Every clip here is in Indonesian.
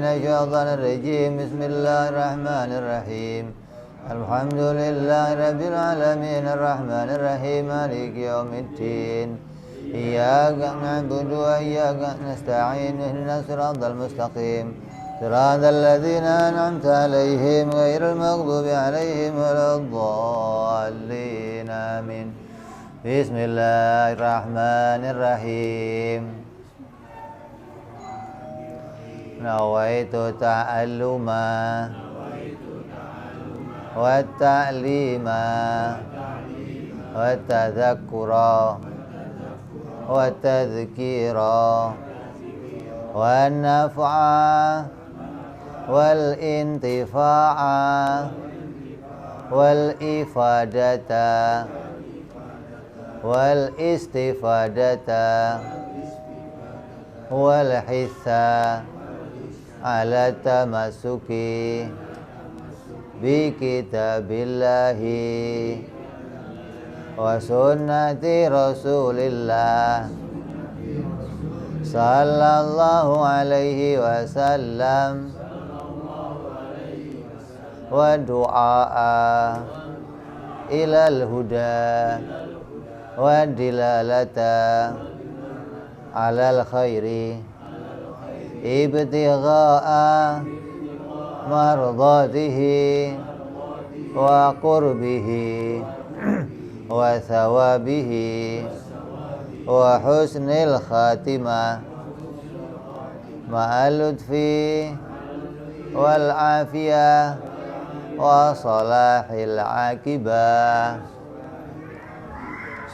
الشيطان الرجيم بسم الله الرحمن الرحيم الحمد لله رب العالمين الرحمن الرحيم مالك يوم الدين إياك نعبد وإياك نستعين اهدنا الصراط المستقيم صراط الذين أنعمت عليهم غير المغضوب عليهم ولا الضالين آمين بسم الله الرحمن الرحيم nawaitu ta'alluma wa ta'lima wa tadhakkura wa tadhkira wa naf'a wal intifa'a wal ifadata wal istifadata wal hissa ala tamasuki bi kitabillahi wa sunnati rasulillah sallallahu alaihi wasallam wa du'a ilal huda wa dilalata alal khairi ibtigha'a mardatihi wa qurbihi wa thawabihi wa husnil khatimah ma'al lutfi wal afiyah wa salahil aqibah.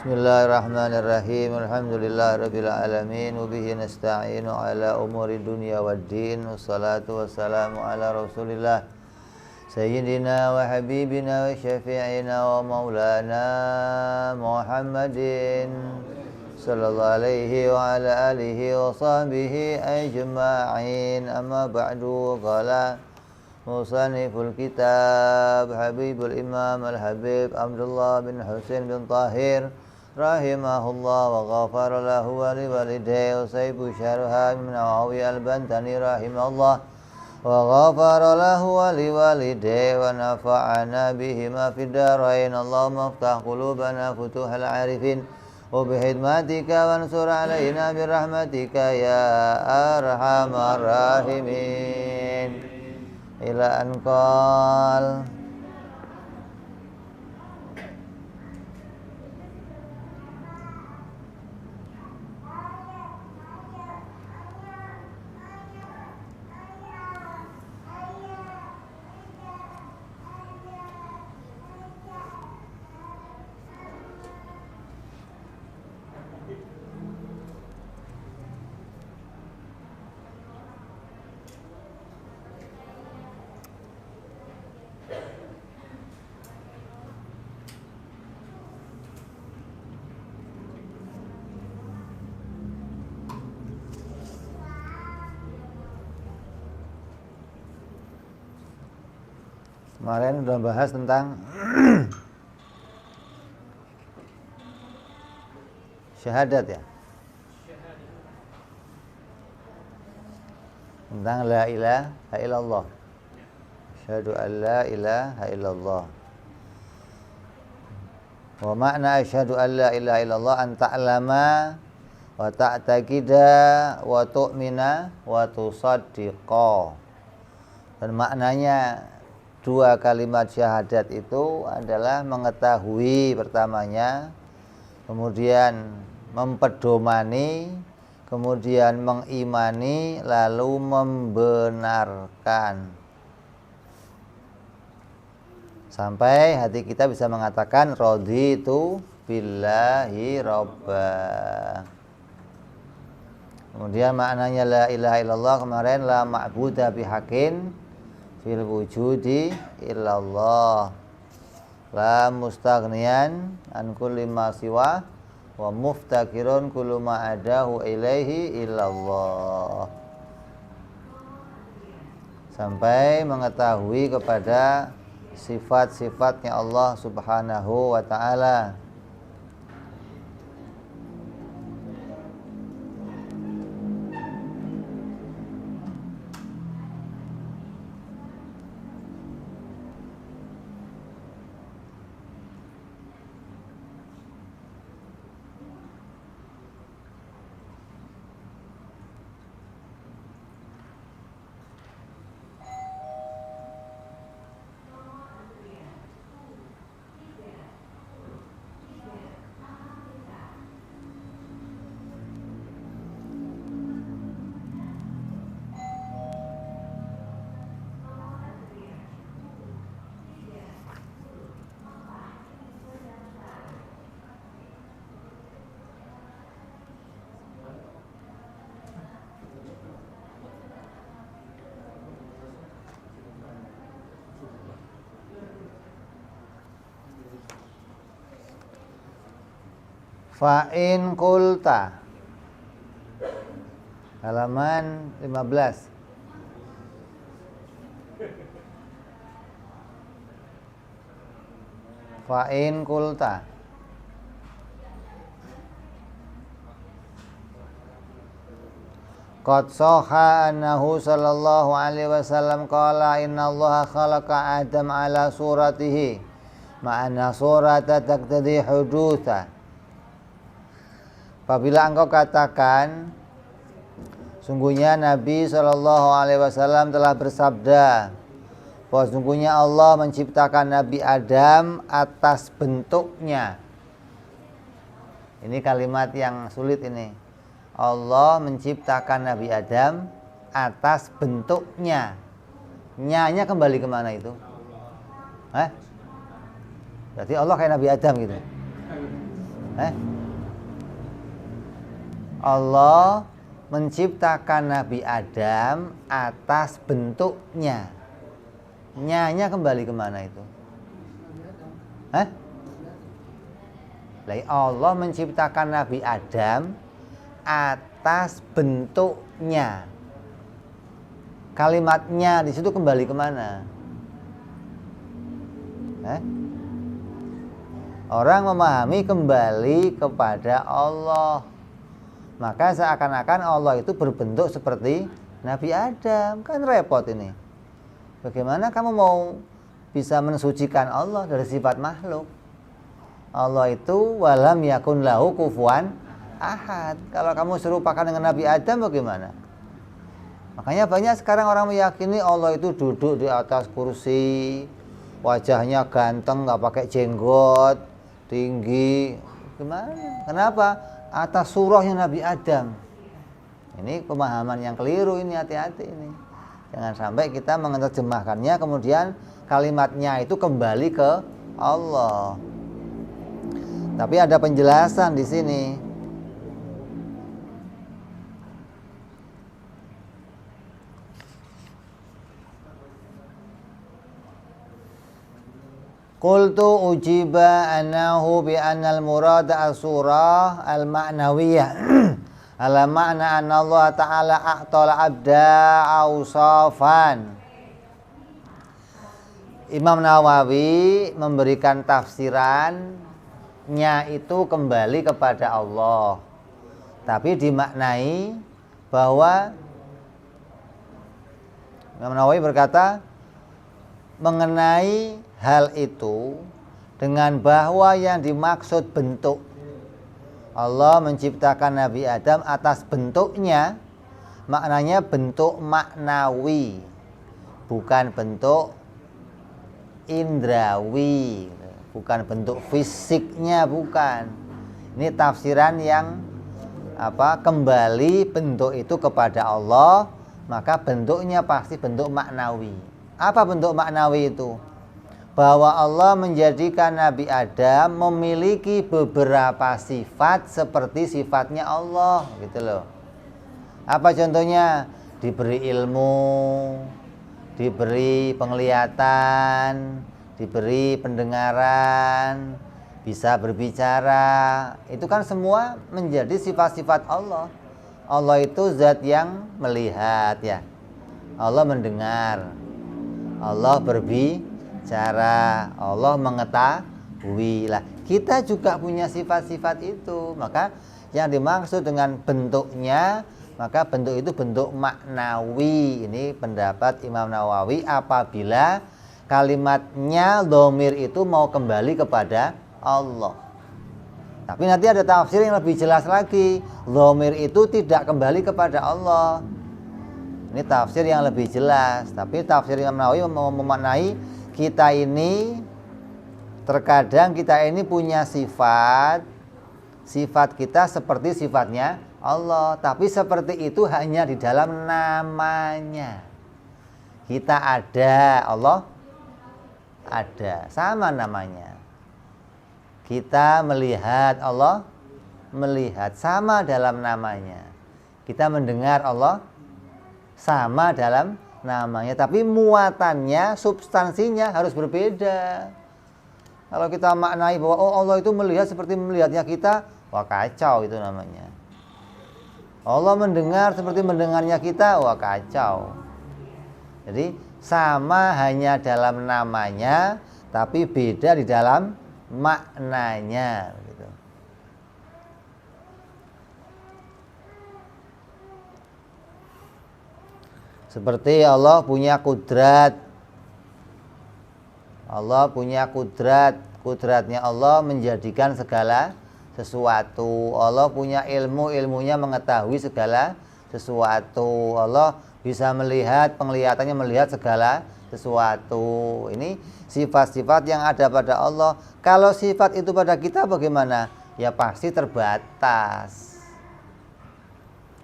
Bismillahirrahmanirrahim. Alhamdulillahirabbil alamin wa bihi nasta'inu ala umuri dunya waddin. Wassalatu wassalamu ala Rasulillah sayyidina wa habibina wa syafi'ina wa maulana Muhammadin sallallahu alaihi wa ala alihi wa sahbihi ajma'in. Amma ba'du. Qala musanniful kitab Habibul Imam Al-Habib Abdullah bin Husain bin Tahir rahimahullah wa ghafara lahu wa liwalidayhi wa sayyibu syarha min Nawawi al-Bantani rahimahullah wa ghafara lahu wa liwalidayhi wa nafa'ana bihima fid darain. Allahumma iftah qulubana futuhal arifin wa bihidmatika wansur alaina birahmatika ya arhamar rahimin. Ila anqal kemarin udah bahas tentang syahadat ya, tentang la ilaha illallah, asyhadu an la ilaha illallah. Wa makna asyhadu an la ilaha illallah an ta'lama wa ta'taqida wa tu'mina wa tusaddiqa. Dan maknanya dua kalimat syahadat itu adalah mengetahui pertamanya, kemudian mempedomani, kemudian mengimani, lalu membenarkan. Sampai hati kita bisa mengatakan raditu billahi robba. Kemudian maknanya la ilaha illallah kemarin la ma'buda bihaqqin fil wujudi illallah, la mustaghniyan an kulli ma siwa wa muftakirun kullu ma adahu ilaihi illallah. Sampai mengetahui kepada sifat-sifatnya Allah subhanahu wa ta'ala. Fa'in kulta halaman 15. Fa'in kulta qad sahha annahu sallallahu alaihi wasallam qala innallaha khalaqa Adam ala suratihi ma'anna surata taqtadi hudutha. Apabila engkau katakan sungguhnya Nabi sallallahu alaihi wasallam telah bersabda bahwa sungguhnya Allah menciptakan Nabi Adam atas bentuknya. Ini kalimat yang sulit ini. Allah menciptakan Nabi Adam atas bentuknya. Nya-nya kembali kemana itu? Berarti Allah kayak Nabi Adam gitu. Allah menciptakan Nabi Adam atas bentuknya. Nya-nya kembali kemana itu? Allah menciptakan Nabi Adam atas bentuknya. Kalimatnya di situ kembali kemana? Orang memahami kembali kepada Allah. Maka seakan-akan Allah itu berbentuk seperti Nabi Adam. Kan repot ini. Bagaimana kamu mau bisa mensucikan Allah dari sifat makhluk? Allah itu walam yakun lahu kufuwan ahad. Kalau kamu serupakan dengan Nabi Adam bagaimana? Makanya banyak sekarang orang meyakini Allah itu duduk di atas kursi, wajahnya ganteng, nggak pakai jenggot, tinggi. Gimana? Kenapa? Atas surahnya Nabi Adam. Ini pemahaman yang keliru ini, hati-hati ini. Jangan sampai kita menerjemahkannya kemudian kalimatnya itu kembali ke Allah. Tapi ada penjelasan di sini. Qultu ujiba annahu bi annal murad as-surah al-ma'nawiyah ala ma'na anna Allah ta'ala a'tala abda awsafan. Imam Nawawi memberikan tafsirannya itu kembali kepada Allah, tapi dimaknai bahwa Imam Nawawi berkata mengenai hal itu dengan bahwa yang dimaksud bentuk, Allah menciptakan Nabi Adam atas bentuknya, maknanya bentuk maknawi, bukan bentuk indrawi, bukan bentuk fisiknya, bukan. Ini tafsiran yang kembali bentuk itu kepada Allah, maka bentuknya pasti bentuk maknawi. Apa bentuk maknawi itu? Bahwa Allah menjadikan Nabi Adam memiliki beberapa sifat seperti sifatnya Allah, gitu loh. Apa contohnya? Diberi ilmu, diberi penglihatan, diberi pendengaran, bisa berbicara. Itu kan semua menjadi sifat-sifat Allah. Allah itu zat yang melihat, ya. Allah mendengar, Allah berbicara, Allah mengetahui. Lah, kita juga punya sifat-sifat itu. Maka yang dimaksud dengan bentuknya, maka bentuk itu bentuk maknawi. Ini pendapat Imam Nawawi apabila kalimatnya dhamir itu mau kembali kepada Allah. Tapi nanti ada tafsir yang lebih jelas lagi. Dhamir itu tidak kembali kepada Allah. Ini tafsir yang lebih jelas. Tapi tafsir Imam Nawawi memaknai kita ini, terkadang kita ini punya sifat kita seperti sifatnya Allah, tapi seperti itu hanya di dalam namanya. Kita ada, Allah ada, sama namanya. Kita melihat, Allah melihat, sama dalam namanya. Kita mendengar, Allah sama dalam namanya, tapi muatannya, substansinya harus berbeda. Kalau kita maknai bahwa Allah itu melihat seperti melihatnya kita, wah kacau itu namanya. Allah mendengar seperti mendengarnya kita, wah kacau. Jadi sama hanya dalam namanya, tapi beda di dalam maknanya. Gitu. Seperti Allah punya kudrat. Allah punya kudrat. Kudratnya Allah menjadikan segala sesuatu. Allah punya ilmu, ilmunya mengetahui segala sesuatu. Allah bisa melihat, penglihatannya melihat segala sesuatu. Ini sifat-sifat yang ada pada Allah. Kalau sifat itu pada kita bagaimana? Ya pasti terbatas.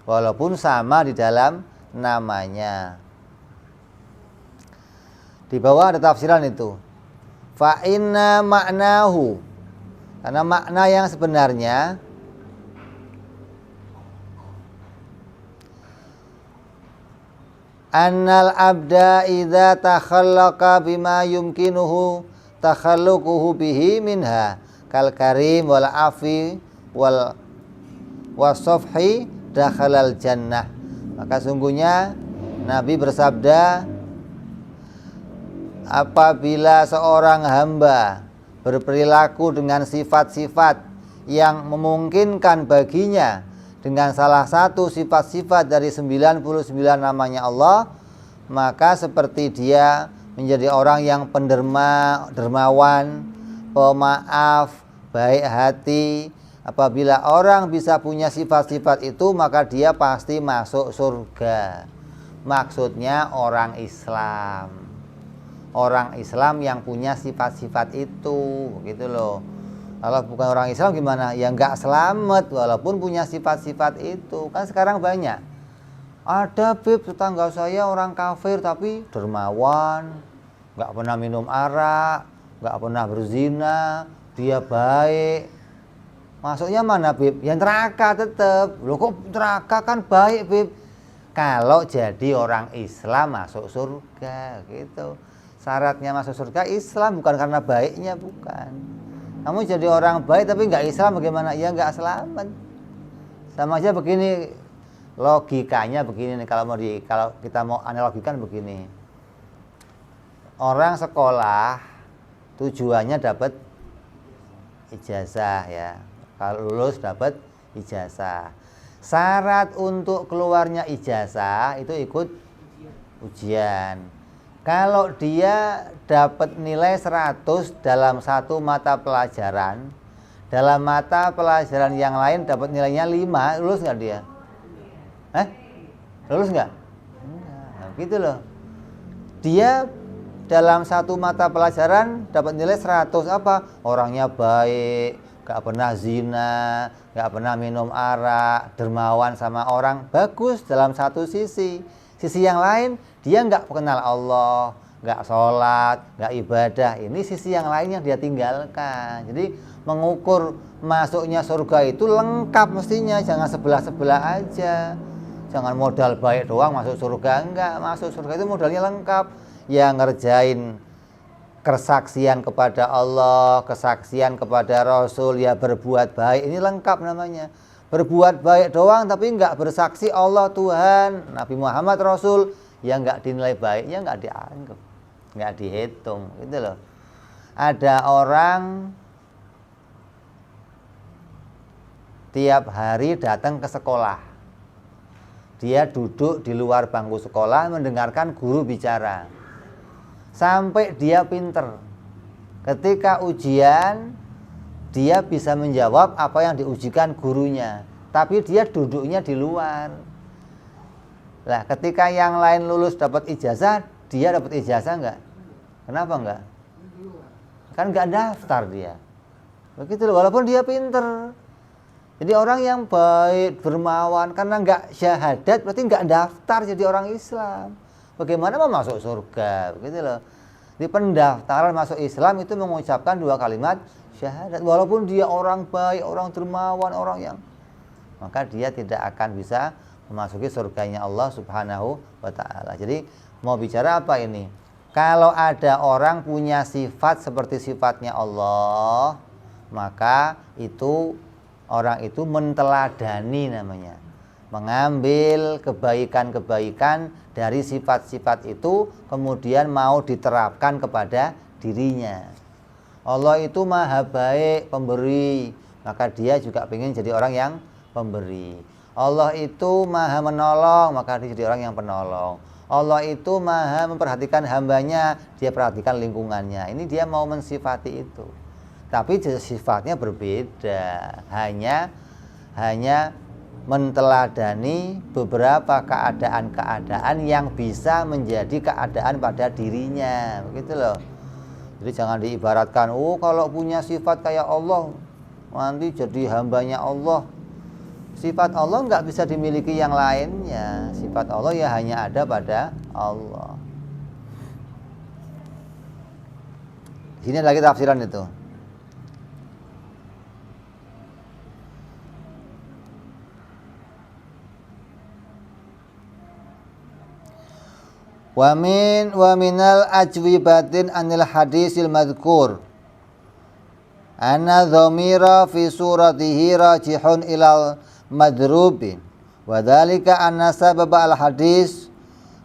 Walaupun sama di dalam namanya. Di bawah ada tafsiran itu. Fa inna maknahu. Karena makna yang sebenarnya annal abda idza takhallaqa bima yumkinuhu takhalluquhu bihi minha kal karim wal afi wal wasafhi dakhalal jannah. Maka sungguhnya Nabi bersabda, apabila seorang hamba berperilaku dengan sifat-sifat yang memungkinkan baginya dengan salah satu sifat-sifat dari 99 namanya Allah, maka seperti dia menjadi orang yang dermawan, pemaaf, baik hati. Apabila orang bisa punya sifat-sifat itu, maka dia pasti masuk surga. Maksudnya orang Islam. Orang Islam yang punya sifat-sifat itu, gitu loh. Kalau bukan orang Islam gimana? Ya nggak selamat walaupun punya sifat-sifat itu. Kan sekarang banyak. Ada bib tetangga saya orang kafir tapi dermawan, nggak pernah minum arak, nggak pernah berzina, dia baik. Masuknya mana bib? Ya neraka tetap. Loh kok neraka, kan baik bib. Kalau jadi orang Islam masuk surga gitu. Syaratnya masuk surga Islam, bukan karena baiknya, bukan. Kamu jadi orang baik tapi nggak Islam bagaimana? Ya nggak selamat. Sama aja begini, logikanya begini nih, kalau kita mau analogikan begini. Orang sekolah tujuannya dapat ijazah ya. Kalau lulus dapat ijazah. Syarat untuk keluarnya ijazah itu ikut ujian. Kalau dia dapat nilai 100 dalam satu mata pelajaran, dalam mata pelajaran yang lain dapat nilainya 5, lulus nggak dia? Lulus nggak? Nah, gitu loh. Dia dalam satu mata pelajaran dapat nilai 100, apa? Orangnya baik, gak pernah zina, gak pernah minum arak, dermawan sama orang, bagus dalam satu sisi. Sisi yang lain, dia gak kenal Allah, gak sholat, gak ibadah. Ini sisi yang lain yang dia tinggalkan. Jadi mengukur masuknya surga itu lengkap mestinya, jangan sebelah-sebelah aja. Jangan modal baik doang masuk surga, enggak. Masuk surga itu modalnya lengkap. Yang ngerjain kesaksian kepada Allah, kesaksian kepada Rasul, ya berbuat baik, ini lengkap namanya. Berbuat baik doang tapi enggak bersaksi Allah Tuhan, Nabi Muhammad Rasul, ya enggak dinilai baiknya, enggak dianggap, enggak dihitung, gitu loh. Ada orang tiap hari datang ke sekolah. Dia duduk di luar bangku sekolah mendengarkan guru bicara. Sampai dia pinter. Ketika ujian, dia bisa menjawab apa yang diujikan gurunya. Tapi dia duduknya di luar. Nah, ketika yang lain lulus dapat ijazah, dia dapat ijazah enggak? Kenapa enggak? Kan enggak daftar dia. Begitu loh, walaupun dia pinter. Jadi orang yang baik, dermawan, karena enggak syahadat berarti enggak daftar jadi orang Islam. Bagaimana mau masuk surga? Begitu loh. Di pendaftaran masuk Islam itu mengucapkan 2 kalimat syahadat. Walaupun dia orang baik, orang dermawan, orang yang, maka dia tidak akan bisa memasuki surganya Allah Subhanahu wa ta'ala. Jadi mau bicara apa ini? Kalau ada orang punya sifat seperti sifatnya Allah, maka itu Orang itu menteladani namanya. Mengambil kebaikan-kebaikan dari sifat-sifat itu kemudian mau diterapkan kepada dirinya. Allah itu maha baik pemberi, maka dia juga ingin jadi orang yang pemberi. Allah itu maha menolong, maka dia jadi orang yang penolong. Allah itu maha memperhatikan hambanya, dia perhatikan lingkungannya. Ini dia mau mensifati itu. Tapi sifatnya berbeda, hanya menteladani beberapa keadaan-keadaan yang bisa menjadi keadaan pada dirinya, begitu loh. Jadi jangan diibaratkan, kalau punya sifat kayak Allah nanti jadi hambanya Allah. Sifat Allah nggak bisa dimiliki yang lainnya. Sifat Allah ya hanya ada pada Allah. Di sini lagi tafsiran itu. Wa minal ajwibatin anil hadisil madhkur anna dhamira fi suratihi rajihun ilal madrubin wa dhalika anna sabab al hadis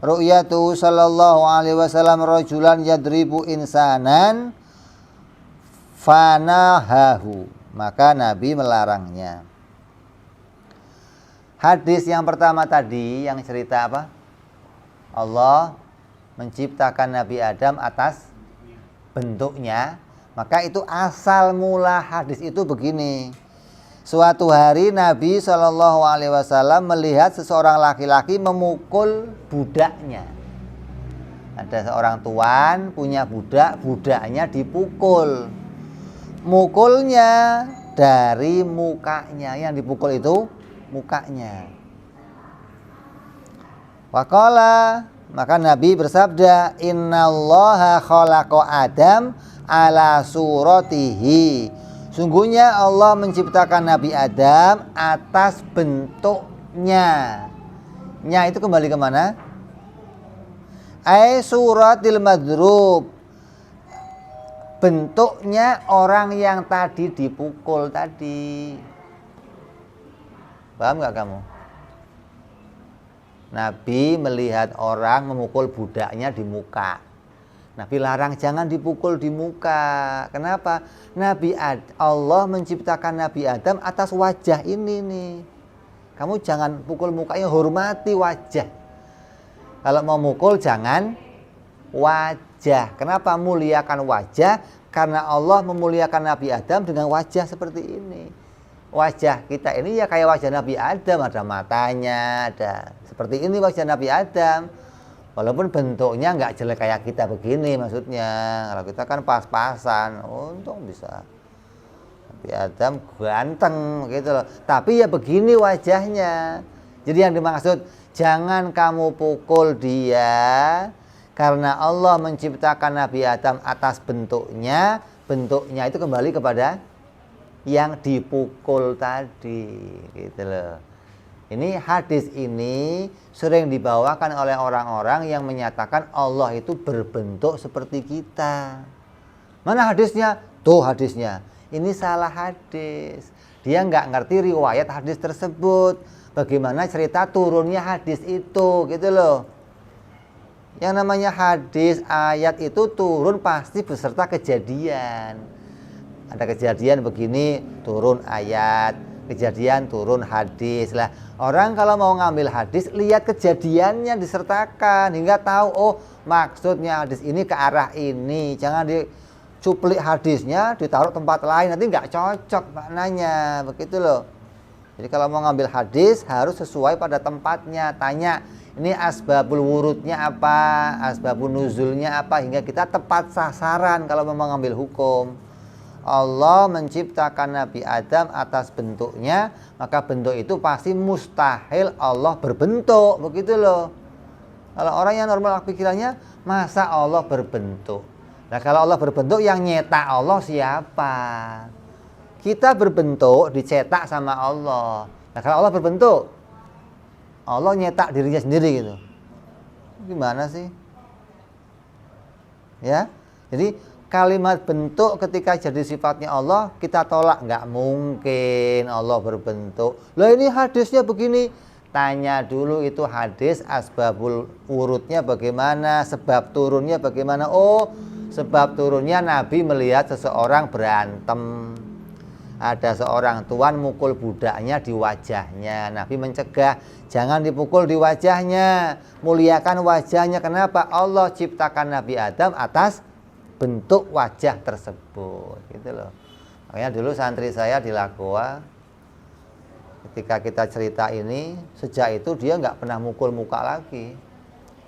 ru'yatu sallallahu alaihi wasallam rajulan yadribu insanan fanahahu, maka Nabi melarangnya. Hadis yang pertama tadi yang cerita apa? Allah menciptakan Nabi Adam atas bentuknya, maka itu asal mula hadis itu begini. Suatu hari Nabi SAW melihat seseorang laki-laki memukul budaknya. Ada seorang tuan punya budak, budaknya dipukul. Mukulnya dari mukanya, yang dipukul itu mukanya. Waqala, maka Nabi bersabda, innallaha khalaqa Adam ala suratihi. Sungguhnya Allah menciptakan Nabi Adam atas bentuknya. Nya itu kembali kemana? Ai suratil madrub. Bentuknya orang yang tadi dipukul tadi. Paham gak kamu? Nabi melihat orang memukul budaknya di muka. Nabi larang jangan dipukul di muka. Kenapa? Allah menciptakan Nabi Adam atas wajah ini nih. Kamu jangan pukul mukanya, hormati wajah. Kalau mau mukul jangan wajah. Kenapa muliakan wajah? Karena Allah memuliakan Nabi Adam dengan wajah seperti ini. Wajah kita ini ya kayak wajah Nabi Adam, ada matanya, ada seperti ini wajah Nabi Adam. Walaupun bentuknya nggak jelek kayak kita begini maksudnya. Kalau kita kan pas-pasan, untung bisa. Nabi Adam ganteng gitu loh. Tapi ya begini wajahnya. Jadi yang dimaksud, jangan kamu pukul dia karena Allah menciptakan Nabi Adam atas bentuknya. Bentuknya itu kembali kepada yang dipukul tadi, gitu loh. Ini hadis ini sering dibawakan oleh orang-orang yang menyatakan Allah itu berbentuk seperti kita. Mana hadisnya? Tuh hadisnya. Ini salah hadis. Dia nggak ngerti riwayat hadis tersebut. Bagaimana cerita turunnya hadis itu, gitu loh. Yang namanya hadis, ayat itu turun pasti beserta kejadian. Ada kejadian begini, turun ayat. Kejadian turun hadis. Lah, orang kalau mau ngambil hadis, lihat kejadiannya disertakan hingga tahu, oh maksudnya hadis ini ke arah ini. Jangan dicuplik hadisnya, ditaruh tempat lain, nanti nggak cocok maknanya, begitu loh. Jadi kalau mau ngambil hadis harus sesuai pada tempatnya. Tanya, ini asbabul wurudnya apa, asbabun nuzulnya apa, hingga kita tepat sasaran kalau mau ngambil hukum. Allah menciptakan Nabi Adam atas bentuknya, maka bentuk itu pasti mustahil Allah berbentuk, begitu loh. Kalau orang yang normal pikirannya, masa Allah berbentuk? Nah kalau Allah berbentuk, yang nyetak Allah siapa? Kita berbentuk dicetak sama Allah. Nah kalau Allah berbentuk, Allah nyetak dirinya sendiri gitu. Gimana sih? Ya, jadi kalimat bentuk ketika jadi sifatnya Allah kita tolak, nggak mungkin Allah berbentuk. Loh ini hadisnya begini. Tanya dulu itu hadis asbabul urutnya bagaimana, sebab turunnya bagaimana. Oh, sebab turunnya Nabi melihat seseorang berantem. Ada seorang tuan mukul budaknya di wajahnya. Nabi mencegah, jangan dipukul di wajahnya, muliakan wajahnya. Kenapa? Allah ciptakan Nabi Adam atas bentuk wajah tersebut, gitu loh. Makanya dulu santri saya di Lagoa, ketika kita cerita ini, sejak itu dia nggak pernah mukul muka lagi.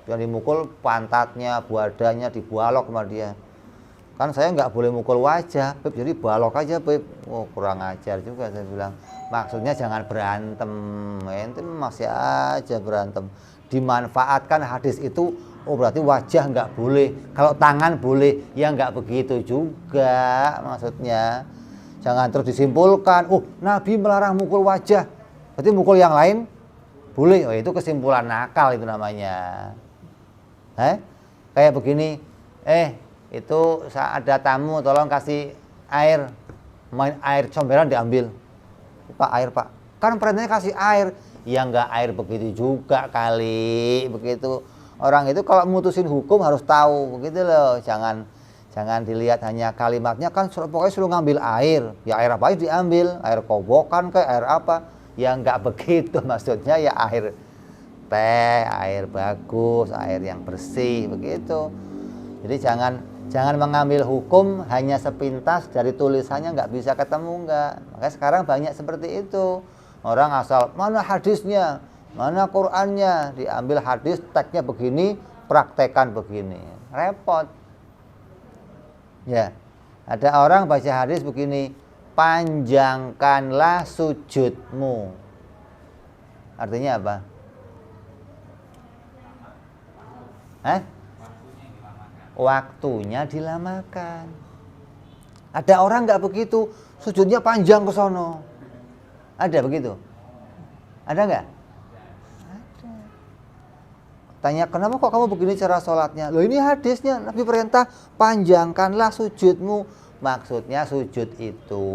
Dia dimukul pantatnya, badannya dibalok sama dia. Kan saya nggak boleh mukul wajah, Beb, jadi balok aja, Beb. Oh, kurang ajar juga, saya bilang. Maksudnya jangan berantem, ente masih aja berantem. Dimanfaatkan hadis itu. Oh berarti wajah nggak boleh, kalau tangan boleh, ya nggak begitu juga maksudnya. Jangan terus disimpulkan, oh Nabi melarang mukul wajah, berarti mukul yang lain boleh. Oh itu kesimpulan nakal itu namanya. Kayak begini, itu saat ada tamu tolong kasih air, main air comberan diambil. Pak air pak, kan perintahnya kasih air, ya nggak air begitu juga kali, begitu. Orang itu kalau mutusin hukum harus tahu, begitu loh. Jangan dilihat hanya kalimatnya, kan pokoknya suruh ngambil air. Ya air apa aja diambil, air kobokan kayak air apa. Ya nggak begitu maksudnya, ya air teh, air bagus, air yang bersih, begitu. Jadi jangan mengambil hukum hanya sepintas dari tulisannya, nggak bisa ketemu, nggak. Makanya sekarang banyak seperti itu. Orang asal mana hadisnya, mana Qur'annya, diambil hadis, teksnya begini, praktekan begini. Repot. Ya, ada orang baca hadis begini, panjangkanlah sujudmu. Artinya apa? Waktunya dilamakan. Ada orang nggak begitu, sujudnya panjang ke sono. Ada begitu? Ada nggak? Tanya, kenapa kok kamu begini cara sholatnya? Loh ini hadisnya, Nabi perintah panjangkanlah sujudmu. Maksudnya sujud itu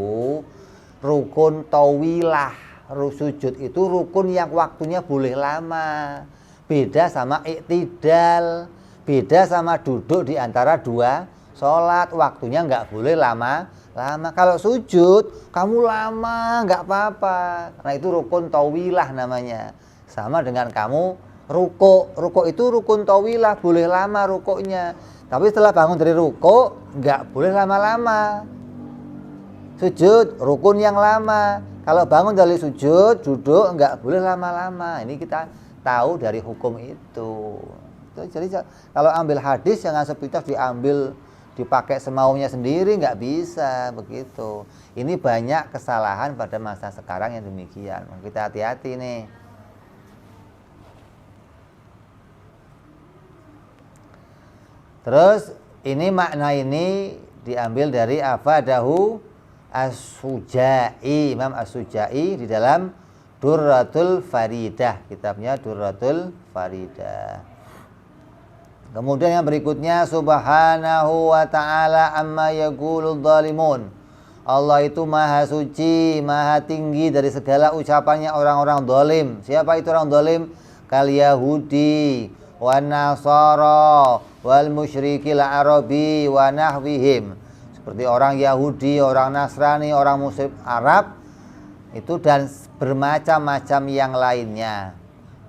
rukun tawilah. Sujud itu rukun yang waktunya boleh lama. Beda sama iktidal, beda sama duduk di antara dua sholat. Waktunya nggak boleh lama. Kalau sujud kamu lama nggak apa-apa, karena itu rukun tawilah namanya. Sama dengan kamu ruko itu rukun tawilah, boleh lama rukuknya. Tapi setelah bangun dari ruko nggak boleh lama-lama. Sujud rukun yang lama. Kalau bangun dari sujud, duduk nggak boleh lama-lama. Ini kita tahu dari hukum itu. Jadi kalau ambil hadis jangan sepintas diambil, dipakai semaunya sendiri, nggak bisa begitu. Ini banyak kesalahan pada masa sekarang yang demikian. Kita hati-hati nih. Terus ini makna ini diambil dari Afadahu As-Sujai, Imam As-Sujai di dalam Durratul Faridah, kitabnya Durratul Faridah. Kemudian yang berikutnya, Subhanahu wa ta'ala amma yaqulul zalimun. Allah itu maha suci, maha tinggi dari segala ucapannya orang-orang zalim. Siapa itu orang zalim? Kal Yahudi wa Nasara wal musyrikil Arabi wa nahwihim. Seperti orang Yahudi, orang Nasrani, orang musyrik Arab itu dan bermacam-macam yang lainnya.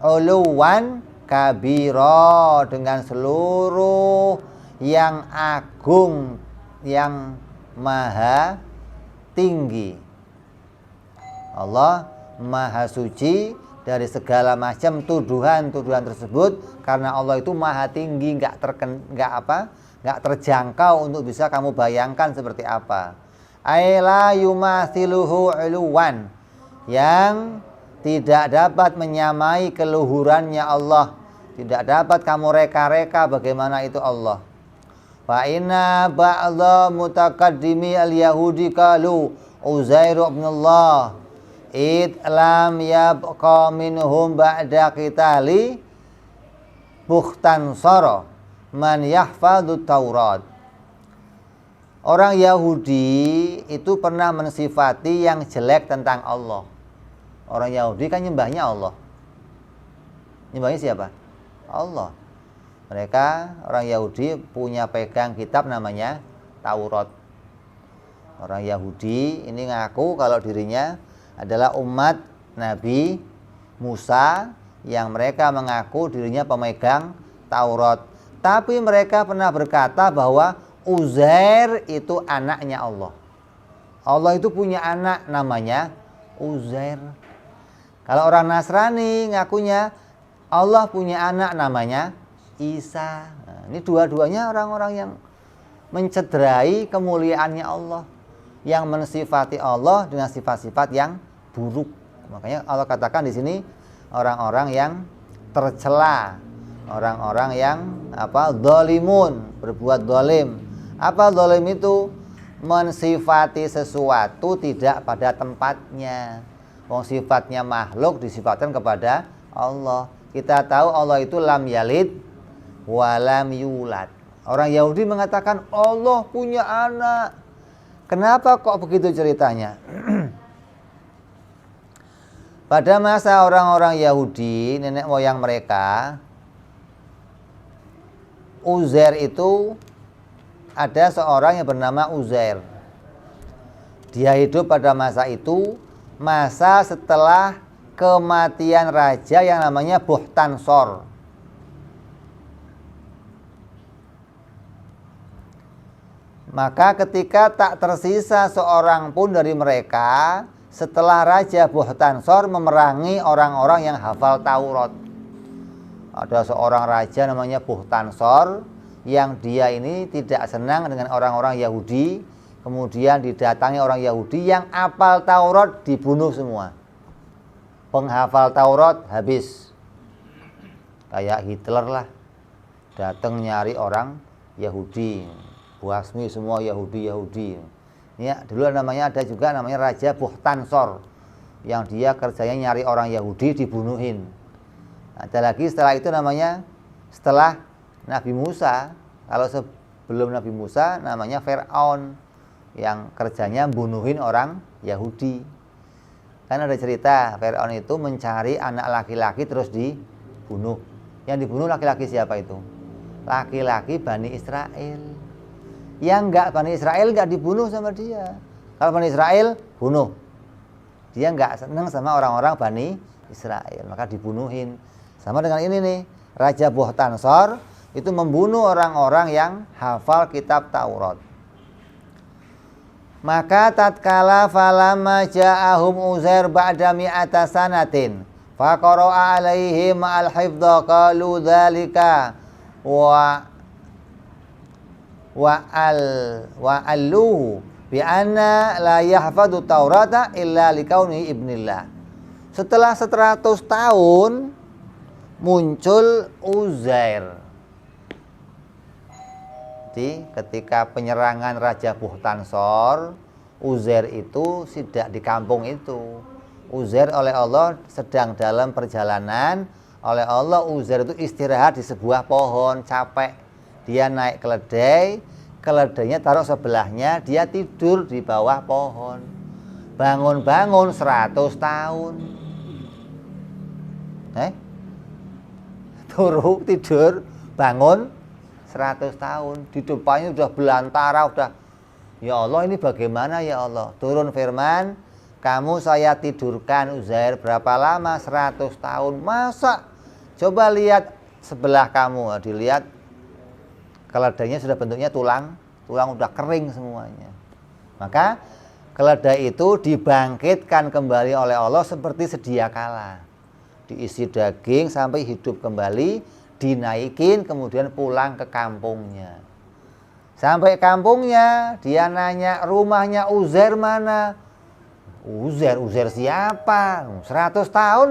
Uluwan kabiro, dengan seluruh yang agung, yang maha tinggi. Allah maha suci dari segala macam tuduhan-tuduhan tersebut, karena Allah itu maha tinggi, nggak terjangkau untuk bisa kamu bayangkan seperti apa. Aila yumathiluhu uluwan, yang tidak dapat menyamai keluhurannya Allah, tidak dapat kamu reka-reka bagaimana itu Allah. Fa inna ba'dha mutaqaddimi al-yahudi qalu Uzair ibn Allah id lam yabqa minhum ba'da qitali bukhtan sara man yahfadhu Taurat. Orang Yahudi itu pernah mensifati yang jelek tentang Allah. Orang Yahudi kan nyembahnya Allah. Nyembahnya siapa? Allah. Mereka orang Yahudi punya pegang kitab namanya Taurat. Orang Yahudi ini ngaku kalau dirinya adalah umat Nabi Musa, yang mereka mengaku dirinya pemegang Taurat. Tapi mereka pernah berkata bahwa Uzair itu anaknya Allah. Allah itu punya anak namanya Uzair. Kalau orang Nasrani ngakunya Allah punya anak namanya Isa. Nah, ini dua-duanya orang-orang yang mencederai kemuliaannya Allah, yang mensifati Allah dengan sifat-sifat yang buruk. Makanya Allah katakan di sini orang-orang yang tercela, orang-orang yang dzalimun, berbuat zalim. Apa zalim itu? Mensifati sesuatu tidak pada tempatnya. Wong sifatnya makhluk disifatkan kepada Allah. Kita tahu Allah itu lam yalid wa lam yulad. Orang Yahudi mengatakan Allah punya anak. Kenapa kok begitu ceritanya? Pada masa orang-orang Yahudi, nenek moyang mereka, Uzair itu ada seorang yang bernama Uzair. Dia hidup pada masa itu, masa setelah kematian raja yang namanya Bukhtansor. Maka ketika tak tersisa seorang pun dari mereka, setelah Raja Bukhtansor memerangi orang-orang yang hafal Taurat. Ada seorang raja namanya Bukhtansor, yang dia ini tidak senang dengan orang-orang Yahudi. Kemudian didatangi orang Yahudi yang hafal Taurat, dibunuh semua. Penghafal Taurat habis. Kayak Hitler lah, datang nyari orang Yahudi, basmi semua Yahudi. Ya, dulu namanya ada juga namanya Raja Bukhtansor, yang dia kerjanya nyari orang Yahudi dibunuhin. Ada lagi setelah itu namanya setelah Nabi Musa. Kalau sebelum Nabi Musa namanya Fir'aun, yang kerjanya bunuhin orang Yahudi. Kan ada cerita Fir'aun itu mencari anak laki-laki terus dibunuh. Yang dibunuh laki-laki siapa itu? Laki-laki Bani Israel. Yang enggak Bani Israel enggak dibunuh sama dia. Kalau Bani Israel bunuh. Dia enggak senang sama orang-orang Bani Israel, maka dibunuhin. Sama dengan ini nih, Raja Bukhtansor itu membunuh orang-orang yang hafal kitab Taurat. Maka tatkala falamma ja'ahum Uzair ba'da mi'ata sanatin faqara'a alaihim al-hifdha qalu dzalika wa alluhu bi anna la yahfadhu Taurata illa likauni ibnillah. Setelah 100 tahun muncul Uzair. Jadi ketika penyerangan Raja Bukhtansor, Uzair itu tidak di kampung itu. Uzair oleh Allah sedang dalam perjalanan. Oleh Allah Uzair itu istirahat di sebuah pohon, capek. Dia naik keledai, keledainya taruh sebelahnya, dia tidur di bawah pohon. Bangun-bangun 100 tahun. Turu, tidur, bangun 100 tahun. Di depannya udah belantara, udah. Ya Allah, ini bagaimana ya Allah? Turun firman, kamu saya tidurkan Uzair berapa lama? 100 tahun. Masa? Coba lihat sebelah kamu, dilihat keledainya sudah bentuknya tulang udah kering semuanya. Maka keledai itu dibangkitkan kembali oleh Allah seperti sedia kala. Diisi daging sampai hidup kembali, dinaikin, kemudian pulang ke kampungnya. Sampai kampungnya, dia nanya, rumahnya Uzair mana? Uzair siapa? 100 tahun.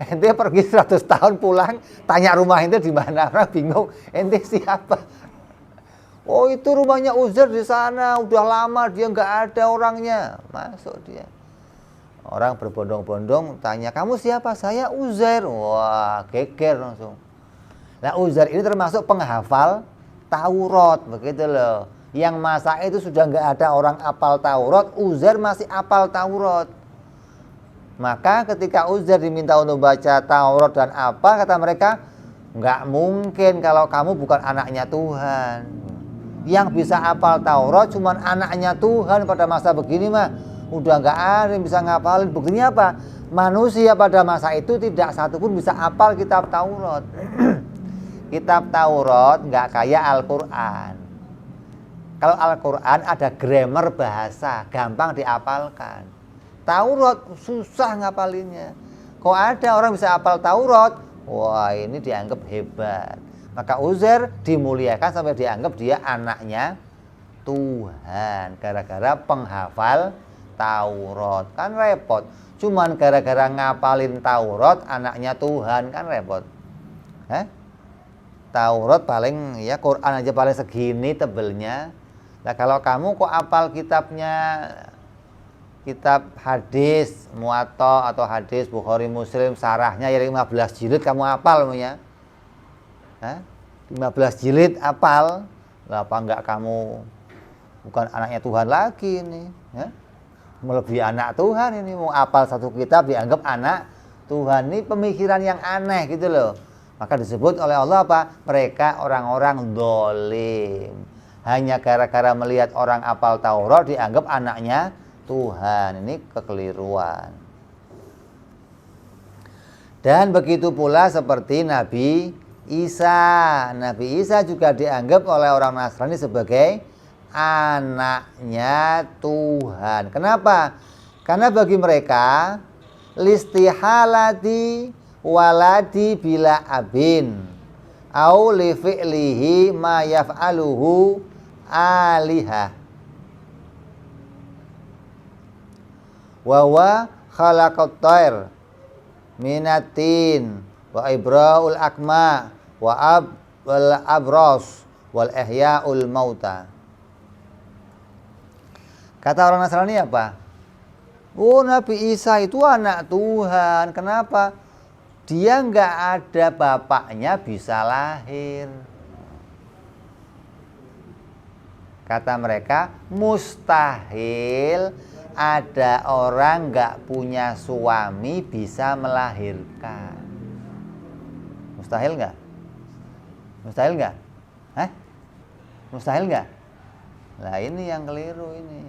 Ente pergi 100 tahun pulang, tanya rumah ente di mana? Orang bingung, ente siapa? Oh, itu rumahnya Uzair di sana, udah lama dia nggak ada orangnya. Masuk dia. Orang berbondong-bondong tanya, kamu siapa? Saya Uzair. Wah, geger langsung. Nah, Uzair ini termasuk penghafal Taurat, begitu loh. Yang masa itu sudah nggak ada orang apal Taurat, Uzair masih apal Taurat. Maka ketika Uzair diminta untuk baca Taurat dan apa, kata mereka, nggak mungkin kalau kamu bukan anaknya Tuhan. Yang bisa apal Taurat cuman anaknya Tuhan pada masa begini mah. Udah nggak ada yang bisa ngapalin. Buktinya apa? Manusia pada masa itu tidak satupun bisa apal kitab Taurat. Kitab Taurat nggak kayak Al-Quran. Kalau Al-Quran ada grammar bahasa, gampang diapalkan. Taurat susah ngapalinnya. Kok ada orang bisa apal Taurat? Wah, ini dianggap hebat. Maka Uzair dimuliakan sampai dianggap dia anaknya Tuhan. Gara-gara penghafal Taurat. Kan repot. Cuman gara-gara ngapalin Taurat anaknya Tuhan, kan repot. Taurat paling, ya Quran aja paling segini tebelnya. Nah kalau kamu kok apal kitabnya, kitab hadis Muwatta atau hadis Bukhari Muslim sarahnya ya 15 jilid kamu apal namanya. 15 jilid apal. Lah apa enggak kamu bukan anaknya Tuhan lagi ini, melebihi anak Tuhan ini, mau apal satu kitab dianggap anak Tuhan. Ini pemikiran yang aneh gitu loh. Maka disebut oleh Allah apa? Mereka orang-orang dolim. Hanya gara-gara melihat orang apal Taurat dianggap anaknya Tuhan. Ini kekeliruan. Dan begitu pula seperti Nabi Isa. Nabi Isa juga dianggap oleh orang Nasrani sebagai anaknya Tuhan. Kenapa? Karena bagi mereka listihalati waladi bila abin au li fi'lihi ma yaf'aluhu alihah wa huwa khalaqat thair minatin wa ibra'ul akma wa abras wal ihya'ul mauta. Kata orang Nasrani apa? Oh, Nabi Isa itu anak Tuhan. Kenapa? Dia nggak ada bapaknya bisa lahir. Kata mereka, mustahil ada orang nggak punya suami bisa melahirkan. Mustahil nggak? Mustahil nggak? Mustahil nggak? Nah ini yang keliru ini.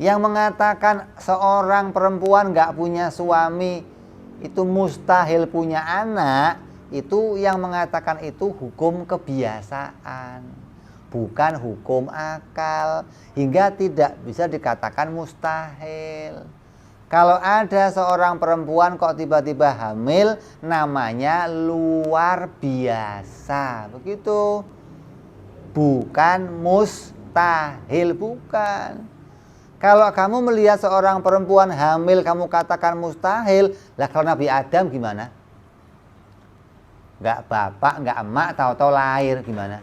Yang mengatakan seorang perempuan nggak punya suami itu mustahil punya anak, itu yang mengatakan itu hukum kebiasaan. Bukan hukum akal, hingga tidak bisa dikatakan mustahil. Kalau ada seorang perempuan kok tiba-tiba hamil, namanya luar biasa, begitu. Bukan mustahil, bukan. Kalau kamu melihat seorang perempuan hamil, kamu katakan mustahil, lah kalau Nabi Adam gimana? Nggak bapak, nggak emak, tahu-tahu lahir gimana?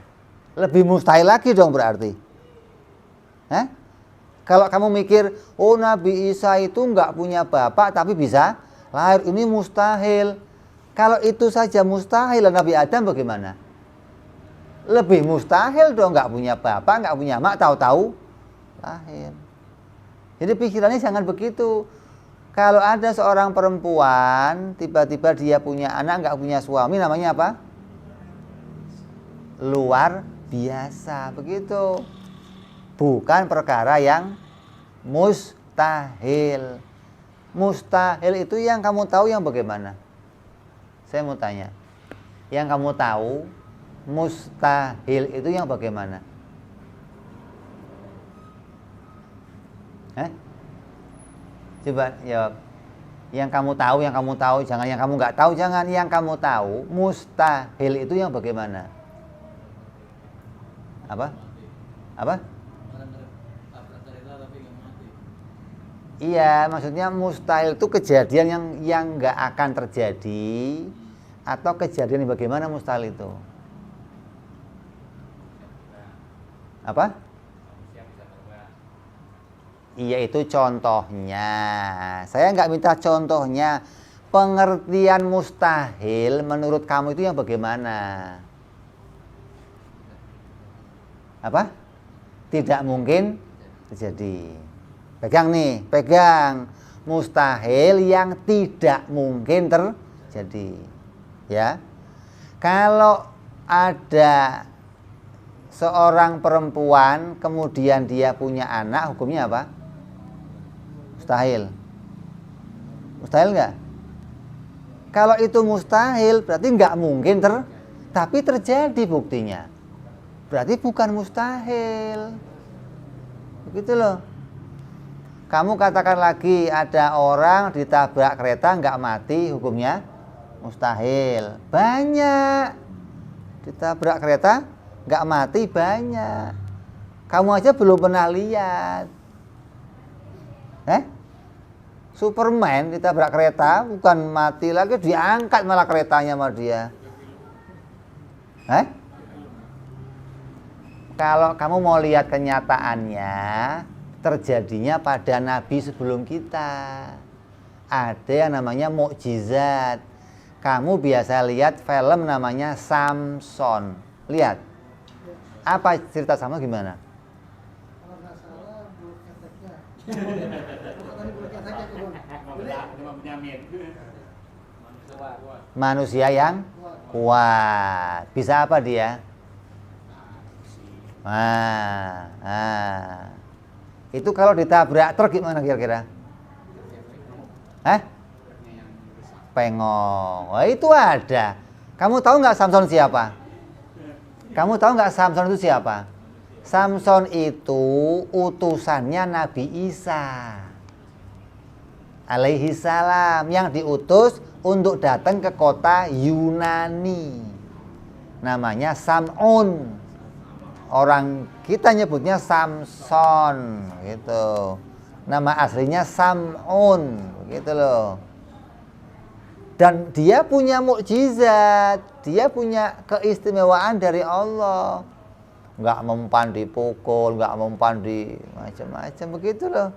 Lebih mustahil lagi dong berarti. Kalau kamu mikir, oh Nabi Isa itu nggak punya bapak tapi bisa lahir, ini mustahil. Kalau itu saja mustahil, Nabi Adam bagaimana? Lebih mustahil dong, nggak punya bapak, nggak punya emak, tahu-tahu lahir. Jadi pikirannya jangan begitu. Kalau ada seorang perempuan tiba-tiba dia punya anak, nggak punya suami, namanya apa? Luar biasa, begitu. Bukan perkara yang mustahil. Mustahil itu yang kamu tahu yang bagaimana? Saya mau tanya, yang kamu tahu mustahil itu yang bagaimana? Coba jawab. Yang kamu tahu, jangan yang kamu nggak tahu, jangan yang kamu tahu. Mustahil itu yang bagaimana? Apa? Iya, maksudnya mustahil itu kejadian yang nggak akan terjadi, atau kejadian yang bagaimana mustahil itu? Apa? Iya, itu contohnya. Saya nggak minta contohnya. Pengertian mustahil menurut kamu itu yang bagaimana? apa? Tidak mungkin terjadi. Pegang nih, pegang. Mustahil yang tidak mungkin terjadi. Ya. Kalau ada seorang perempuan kemudian dia punya anak, hukumnya apa? Mustahil. Mustahil enggak? Kalau itu mustahil berarti enggak mungkin tapi terjadi buktinya. Berarti bukan mustahil. Begitu loh. Kamu katakan lagi ada orang ditabrak kereta enggak mati, hukumnya mustahil. Banyak ditabrak kereta enggak mati, banyak. Kamu aja belum pernah lihat. Superman ditabrak kereta bukan mati lagi, diangkat malah keretanya sama dia. Kalau kamu mau lihat kenyataannya, terjadinya pada nabi sebelum kita. Ada yang namanya mukjizat. Kamu biasa lihat film namanya Samson. Lihat. Apa cerita Samson gimana? Kalau nggak salah bulu keteknya. Manusia yang kuat. Bisa apa dia? Itu kalau ditabrak truk gimana kira-kira? Pengong. Wah, itu ada. Kamu tahu nggak Samson siapa? Kamu tahu nggak Samson itu siapa? Samson itu utusannya Nabi Isa alaihi salam, yang diutus untuk datang ke kota Yunani. Namanya Sam'un. Orang kita nyebutnya Samson gitu. Nama aslinya Sam'un gitu loh. Dan dia punya mukjizat, dia punya keistimewaan dari Allah. Enggak mempan dipukul, enggak mempan di macam-macam begitu loh.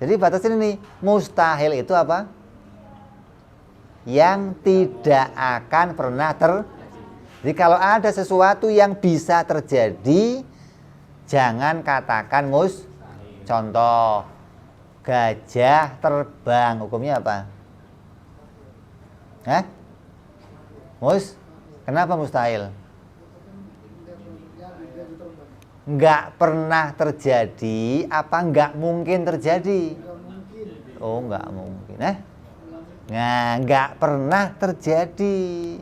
Jadi batasin ini, mustahil itu apa? Yang tidak akan pernah Jadi kalau ada sesuatu yang bisa terjadi, jangan katakan Contoh, gajah terbang, hukumnya apa? Kenapa mustahil? Enggak pernah terjadi, apa enggak mungkin terjadi? Oh, enggak mungkin. Nah, enggak pernah terjadi.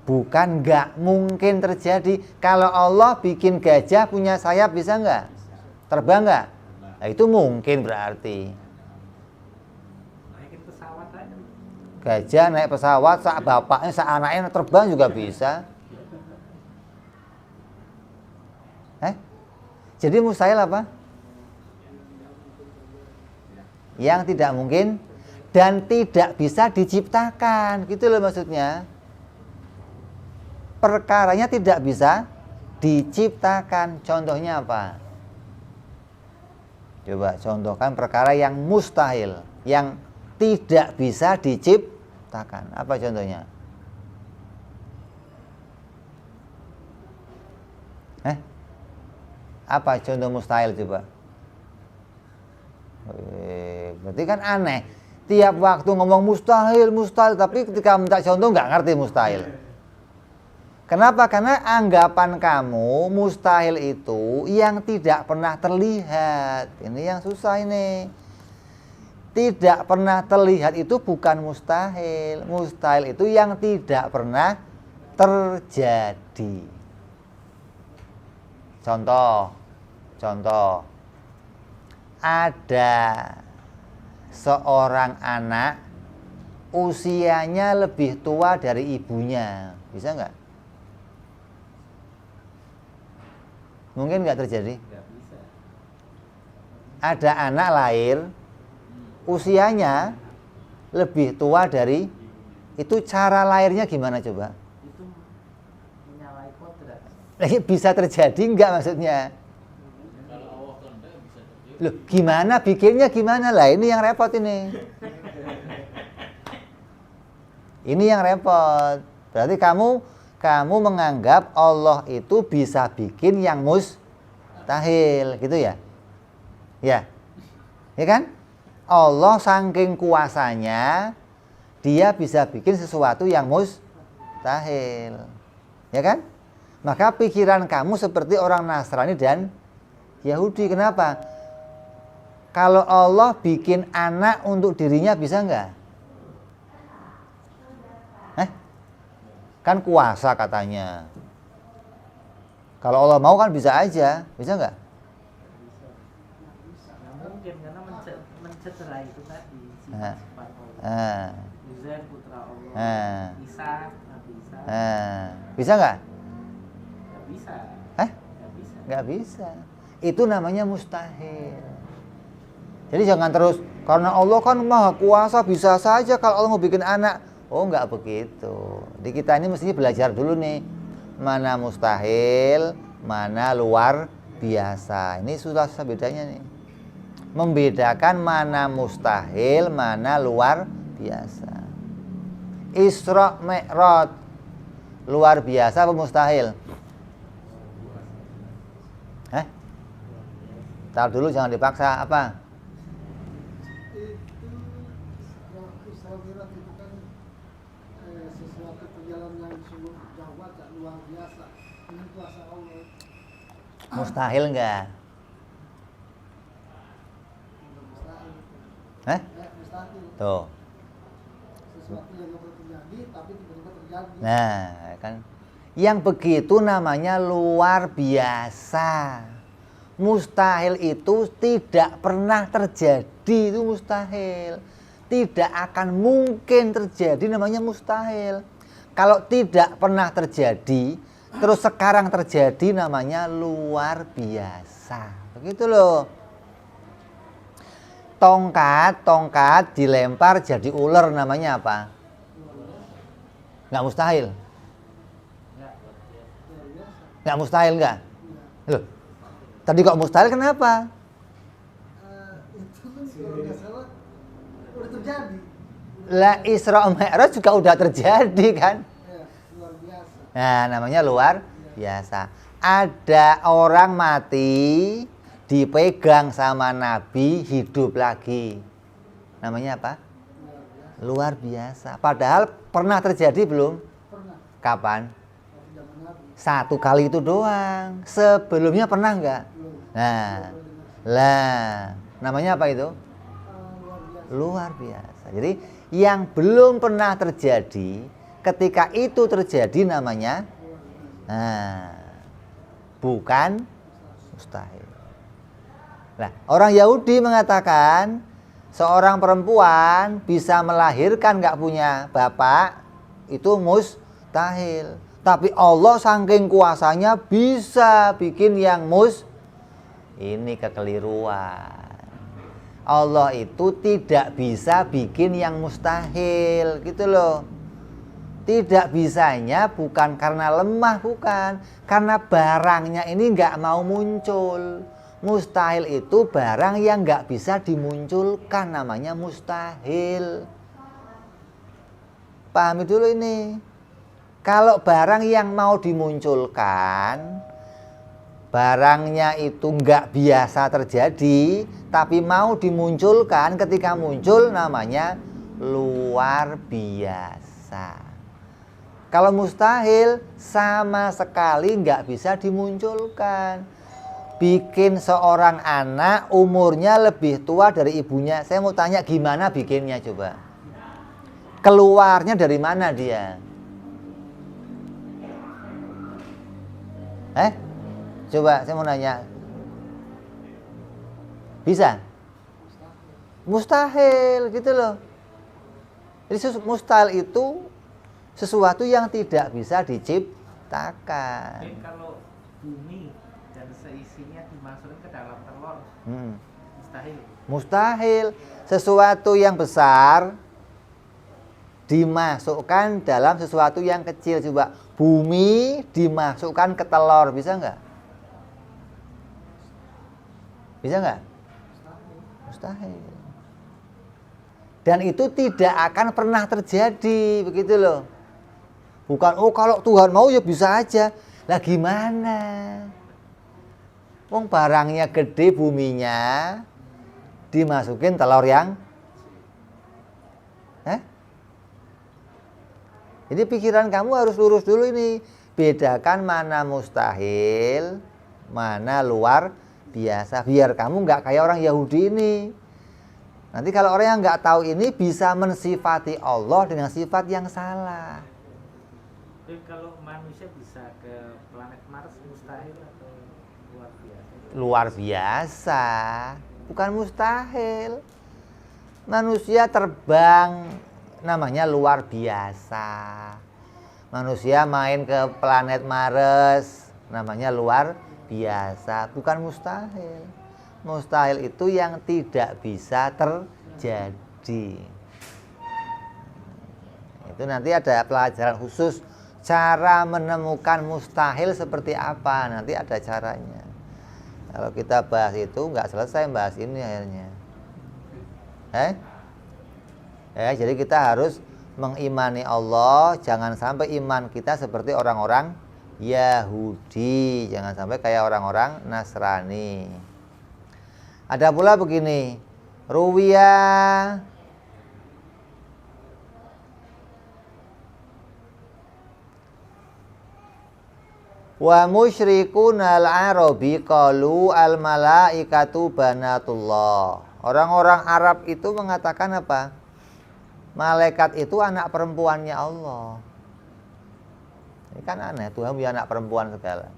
Bukan enggak mungkin terjadi. Kalau Allah bikin gajah punya sayap, bisa enggak? Terbang enggak? Nah, itu mungkin berarti. Naikin pesawat aja. Gajah naik pesawat, sak bapaknya, sak anaknya terbang juga bisa. Jadi mustahil apa? Yang tidak mungkin dan tidak bisa diciptakan, gitu loh maksudnya. Perkaranya tidak bisa diciptakan. Contohnya apa? Coba contohkan perkara yang mustahil, yang tidak bisa diciptakan. Apa contohnya? Apa contoh mustahil coba? Berarti kan aneh. Tiap waktu ngomong mustahil, tapi ketika minta contoh nggak ngerti mustahil. Kenapa? Karena anggapan kamu mustahil itu yang tidak pernah terlihat. Ini yang susah ini. Tidak pernah terlihat itu bukan mustahil. Mustahil itu yang tidak pernah terjadi. Contoh, ada seorang anak usianya lebih tua dari ibunya, bisa nggak? Mungkin nggak terjadi? Nggak bisa. Ada anak lahir usianya lebih tua dari, itu cara lahirnya gimana coba? Itu menyalahi kodrat. Bisa terjadi enggak maksudnya? Loh, gimana bikinnya gimana lah? Ini yang repot ini. Ini yang repot. Berarti kamu kamu menganggap Allah itu bisa bikin yang mustahil, gitu ya? Ya. Ya kan? Allah saking kuasanya, dia bisa bikin sesuatu yang mustahil. Ya kan? Maka pikiran kamu seperti orang Nasrani dan Yahudi. Kenapa? Kalau Allah bikin anak untuk dirinya bisa enggak? Kan kuasa katanya. Kalau Allah mau kan bisa aja. Bisa enggak? Nggak mungkin karena mencederai itu tadi Nah. sifat Allah. Nah. Uzair putra Allah. Nah. Isa, Nabi Isa. Bisa enggak? Nggak bisa. Nggak bisa. Enggak bisa. Itu namanya mustahil. Jadi jangan terus, karena Allah kan maha kuasa, bisa saja kalau Allah mau bikin anak. Oh, enggak begitu. Di kita ini mestinya belajar dulu nih, mana mustahil, mana luar biasa. Ini susah bedanya nih. Membedakan mana mustahil, mana luar biasa. Isra Mi'raj, luar biasa apa mustahil? Tahu dulu, jangan dipaksa. Apa? Isra Mi'raj itu kan sesuatu perjalanan yang sungguh jauh dan luar biasa. Ini kuasa Allah. Mustahil enggak? Mustahil. Mustahil. Tuh. Sesuatu yang tidak terjadi tapi tiba-tiba terjadi. Nah, kan yang begitu namanya luar biasa. Mustahil itu tidak pernah terjadi, itu mustahil. Tidak akan mungkin terjadi, namanya mustahil. Kalau tidak pernah terjadi, terus sekarang terjadi, namanya luar biasa. Begitu loh. Tongkat dilempar jadi ular, namanya apa? Nggak mustahil. Nggak mustahil nggak? Loh, tadi kok mustahil, kenapa? Itu kan kalau nggak salah udah terjadi. Lah Isra Mi'raj juga udah terjadi kan? Luar biasa. Nah, namanya luar biasa. Ada orang mati, dipegang sama Nabi, hidup lagi. Namanya apa? Luar biasa. Padahal pernah terjadi belum? Pernah. Kapan? Waktu zaman Nabi. Satu kali itu doang. Sebelumnya pernah nggak? Nah, lah, namanya apa itu? Luar biasa. Luar biasa. Jadi yang belum pernah terjadi, ketika itu terjadi namanya, bukan mustahil. Nah, orang Yahudi mengatakan seorang perempuan bisa melahirkan nggak punya bapak, itu mustahil. Tapi Allah saking kuasanya bisa bikin yang ini kekeliruan. Allah itu tidak bisa bikin yang mustahil, gitu loh. Tidak bisanya bukan karena lemah, bukan. Karena barangnya ini nggak mau muncul. Mustahil itu barang yang nggak bisa dimunculkan, namanya mustahil. Pahami dulu ini. Kalau barang yang mau dimunculkan, barangnya itu nggak biasa terjadi, tapi mau dimunculkan, ketika muncul namanya luar biasa. Kalau mustahil sama sekali nggak bisa dimunculkan. Bikin seorang anak umurnya lebih tua dari ibunya. Saya mau tanya, gimana bikinnya coba? Keluarnya dari mana dia? Coba saya mau nanya. Bisa? Mustahil, gitu loh. Jadi mustahil itu sesuatu yang tidak bisa diciptakan. Mungkin kalau bumi dan seisinya dimasukkan ke dalam telur, mustahil. Mustahil. Sesuatu yang besar dimasukkan dalam sesuatu yang kecil. Coba bumi dimasukkan ke telur, bisa nggak? Bisa nggak? Mustahil. Dan itu tidak akan pernah terjadi, begitu loh. Bukan, oh kalau Tuhan mau ya bisa aja. Lah gimana? Wong barangnya gede buminya, dimasukin telur yang Jadi pikiran kamu harus lurus dulu ini. Bedakan mana mustahil, mana luar biasa. Biar kamu nggak kayak orang Yahudi ini. Nanti kalau orang yang nggak tahu ini bisa mensifati Allah dengan sifat yang salah. Jadi kalau manusia bisa ke planet Mars mustahil atau luar biasa? Luar biasa, bukan mustahil. Manusia terbang namanya luar biasa. Manusia main ke planet Mars namanya luar biasa, bukan mustahil. Mustahil itu yang tidak bisa terjadi. Itu nanti ada pelajaran khusus cara menemukan mustahil seperti apa, nanti ada caranya. Kalau kita bahas itu nggak selesai bahas ini akhirnya. Jadi kita harus mengimani Allah, jangan sampai iman kita seperti orang-orang Yahudi, jangan sampai kayak orang-orang Nasrani. Ada pula begini, ruwiya wa musyrikun al-arabi qalu al-malaikatu banatullah. Orang-orang Arab itu mengatakan apa? Malaikat itu anak perempuannya Allah. Ini kan aneh, Tuhan punya anak perempuan segala.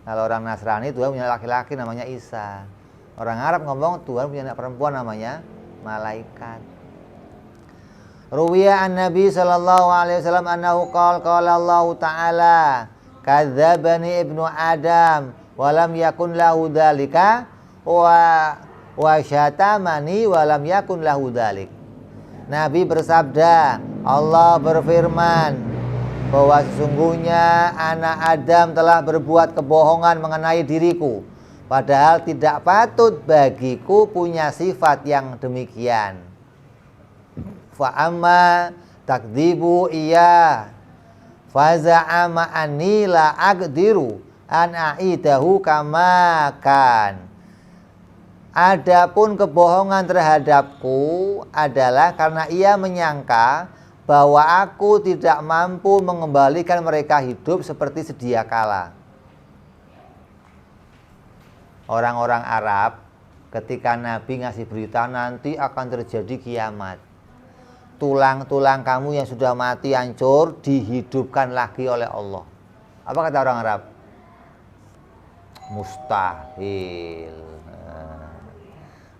Kalau orang Nasrani, Tuhan punya laki-laki namanya Isa. Orang Arab ngomong Tuhan punya anak perempuan namanya malaikat. Ruwiya an-Nabi sallallahu alaihi wasallam annahu qala Allah Ta'ala kadzdzabani ibnu Adam wa lam yakun lahu dzalika wa syatamani wa lam yakun lahu dzalik. Nabi bersabda, Allah berfirman bahwa sesungguhnya anak Adam telah berbuat kebohongan mengenai diriku, padahal tidak patut bagiku punya sifat yang demikian. Fa amma takdzibu iya fa za'ama anni la aqdiru an a'idahu kama kan. Adapun kebohongan terhadapku adalah karena ia menyangka bahwa aku tidak mampu mengembalikan mereka hidup seperti sedia kala. Orang-orang Arab ketika Nabi ngasih berita nanti akan terjadi kiamat, tulang-tulang kamu yang sudah mati hancur dihidupkan lagi oleh Allah. Apa kata orang Arab? Mustahil.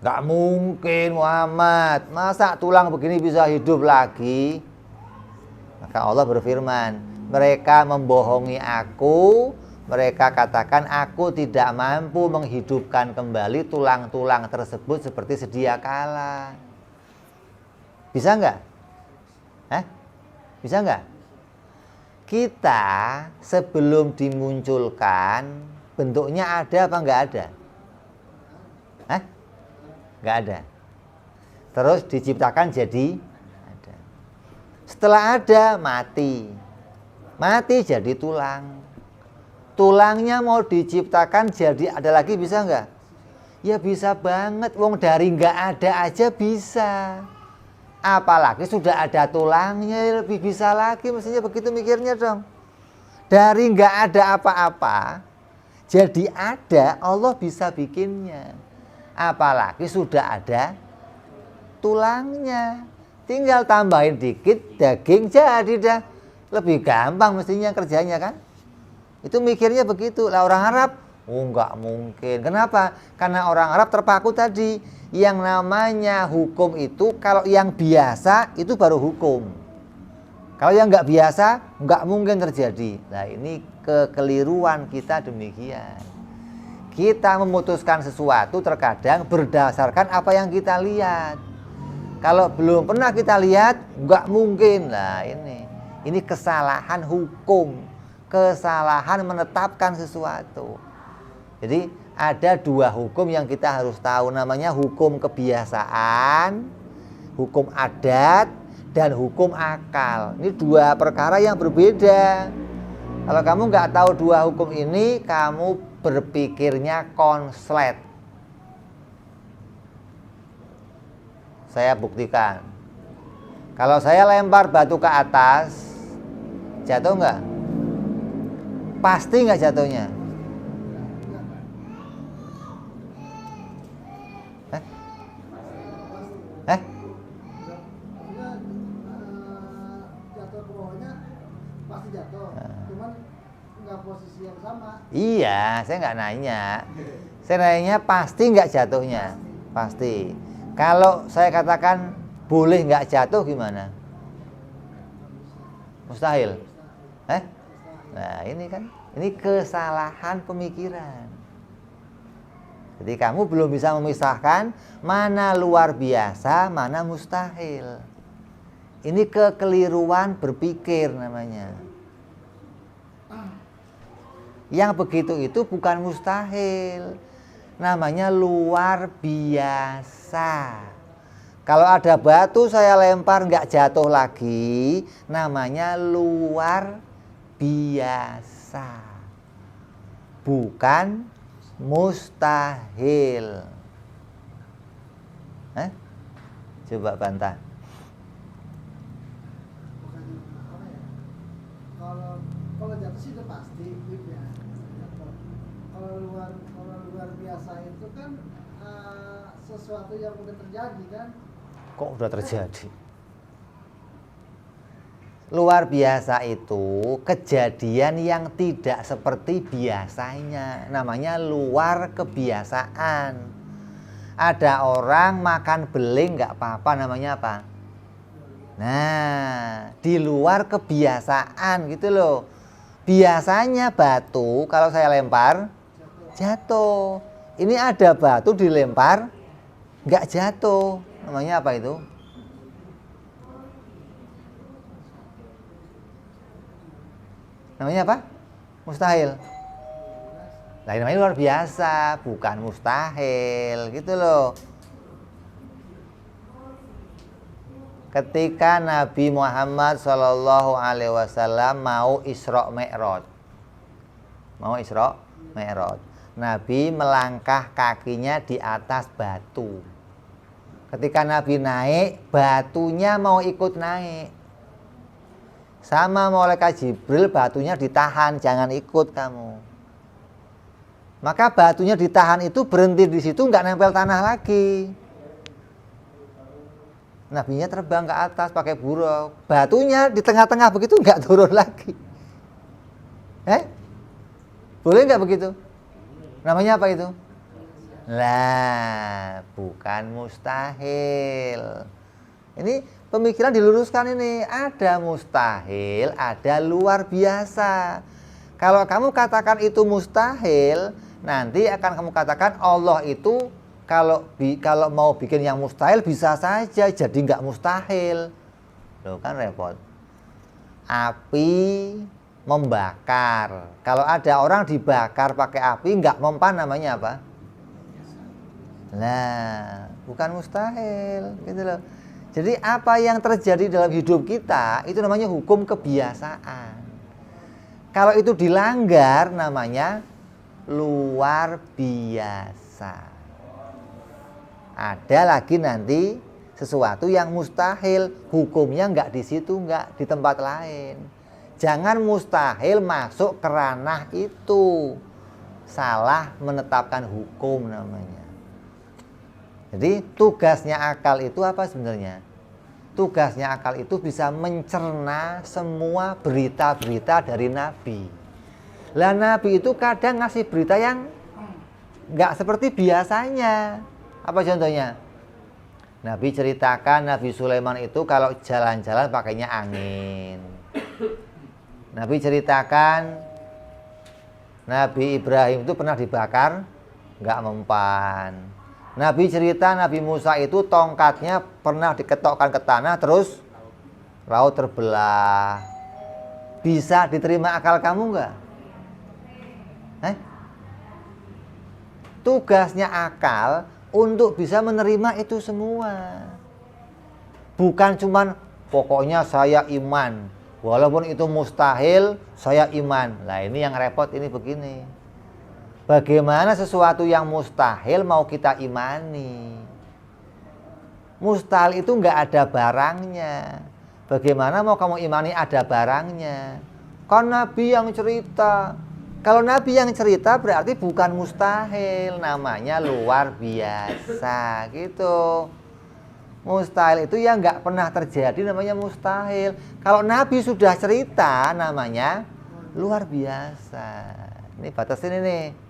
Gak mungkin Muhammad, masa tulang begini bisa hidup lagi? Maka Allah berfirman, mereka membohongi aku, mereka katakan aku tidak mampu menghidupkan kembali tulang-tulang tersebut seperti sedia kala. Bisa nggak? Bisa nggak? Kita sebelum dimunculkan bentuknya ada apa nggak ada? Nggak ada. Terus diciptakan jadi ada. Setelah ada mati. Mati jadi tulang. Tulangnya mau diciptakan jadi ada lagi bisa nggak? Ya bisa banget. Wong dari nggak ada aja bisa. Apalagi sudah ada tulangnya lebih bisa lagi. Mestinya begitu mikirnya dong. Dari nggak ada apa-apa jadi ada, Allah bisa bikinnya. Apalagi sudah ada tulangnya, tinggal tambahin dikit daging jadi dah. Lebih gampang mestinya kerjanya kan. Itu mikirnya begitu. Lah orang Arab, nggak mungkin. Kenapa? Karena orang Arab terpaku tadi, yang namanya hukum itu kalau yang biasa itu baru hukum. Kalau yang nggak biasa nggak mungkin terjadi. Nah ini kekeliruan kita demikian. Kita memutuskan sesuatu terkadang berdasarkan apa yang kita lihat. Kalau belum pernah kita lihat, nggak mungkin. Nah ini kesalahan hukum, kesalahan menetapkan sesuatu. Jadi ada dua hukum yang kita harus tahu, namanya hukum kebiasaan, hukum adat, dan hukum akal. Ini dua perkara yang berbeda. Kalau kamu nggak tahu dua hukum ini, kamu berpikirnya konslet. Saya buktikan. Kalau saya lempar batu ke atas, jatuh nggak? Pasti nggak jatuhnya? Jatuh ke bawahnya pasti jatuh, cuman nggak posisi yang sama. Iya, saya nggak nanya. Saya nanya pasti nggak jatuhnya, pasti. Kalau saya katakan boleh nggak jatuh gimana? Mustahil. Nah ini kan, ini kesalahan pemikiran. Jadi kamu belum bisa memisahkan mana luar biasa, mana mustahil. Ini kekeliruan berpikir namanya. Yang begitu itu bukan mustahil, namanya luar biasa. Kalau ada batu saya lempar nggak jatuh lagi, namanya luar biasa, bukan mustahil. Coba bantah. Kalau jatuh sih itu pasti ya. Kalau luar biasa itu kan sesuatu yang udah terjadi kan. Kok udah terjadi? Luar biasa itu kejadian yang tidak seperti biasanya, namanya luar kebiasaan. Ada orang makan beling nggak apa-apa, namanya apa? Nah, di luar kebiasaan gitu loh. Biasanya batu kalau saya lempar jatuh. Ini ada batu dilempar nggak jatuh, namanya apa itu? Namanya apa? Mustahil. Nah, namanya luar biasa, bukan mustahil, gitu loh. Ketika Nabi Muhammad SAW mau Isra Mi'raj, Nabi melangkah kakinya di atas batu. Ketika Nabi naik, batunya mau ikut naik. Sama malaikat Jibril, batunya ditahan, jangan ikut kamu. Maka batunya ditahan itu berhenti di situ, nggak nempel tanah lagi. Nabinya terbang ke atas pakai buruk, batunya di tengah-tengah begitu nggak turun lagi. Boleh nggak begitu? Namanya apa itu? Lah, bukan mustahil. Ini pemikiran diluruskan ini. Ada mustahil, ada luar biasa. Kalau kamu katakan itu mustahil, nanti akan kamu katakan Allah itu kalau mau bikin yang mustahil bisa saja jadi nggak mustahil. Loh kan repot. Api membakar. Kalau ada orang dibakar pakai api nggak mempan, namanya apa? Nah, bukan mustahil, gitu loh. Jadi apa yang terjadi dalam hidup kita itu namanya hukum kebiasaan. Kalau itu dilanggar namanya luar biasa. Ada lagi nanti sesuatu yang mustahil, hukumnya nggak di situ, nggak di tempat lain. Jangan mustahil masuk ke ranah itu. Salah menetapkan hukum namanya. Jadi tugasnya akal itu apa sebenarnya? Tugasnya akal itu bisa mencerna semua berita-berita dari Nabi. Lah Nabi itu kadang ngasih berita yang nggak seperti biasanya. Apa contohnya? Nabi ceritakan Nabi Sulaiman itu kalau jalan-jalan pakainya angin. Nabi ceritakan Nabi Ibrahim itu pernah dibakar, nggak mempan. Nabi cerita Nabi Musa itu tongkatnya pernah diketokkan ke tanah terus laut terbelah. Bisa diterima akal kamu nggak? Tugasnya akal untuk bisa menerima itu semua. Bukan cuman pokoknya saya iman. Walaupun itu mustahil, saya iman. Nah ini yang repot ini begini. Bagaimana sesuatu yang mustahil mau kita imani? Mustahil itu nggak ada barangnya. Bagaimana mau kamu imani ada barangnya? Kan Nabi yang cerita. Kalau Nabi yang cerita berarti bukan mustahil, namanya luar biasa gitu. Mustahil itu yang nggak pernah terjadi namanya mustahil. Kalau Nabi sudah cerita namanya luar biasa. Ini batasin ini.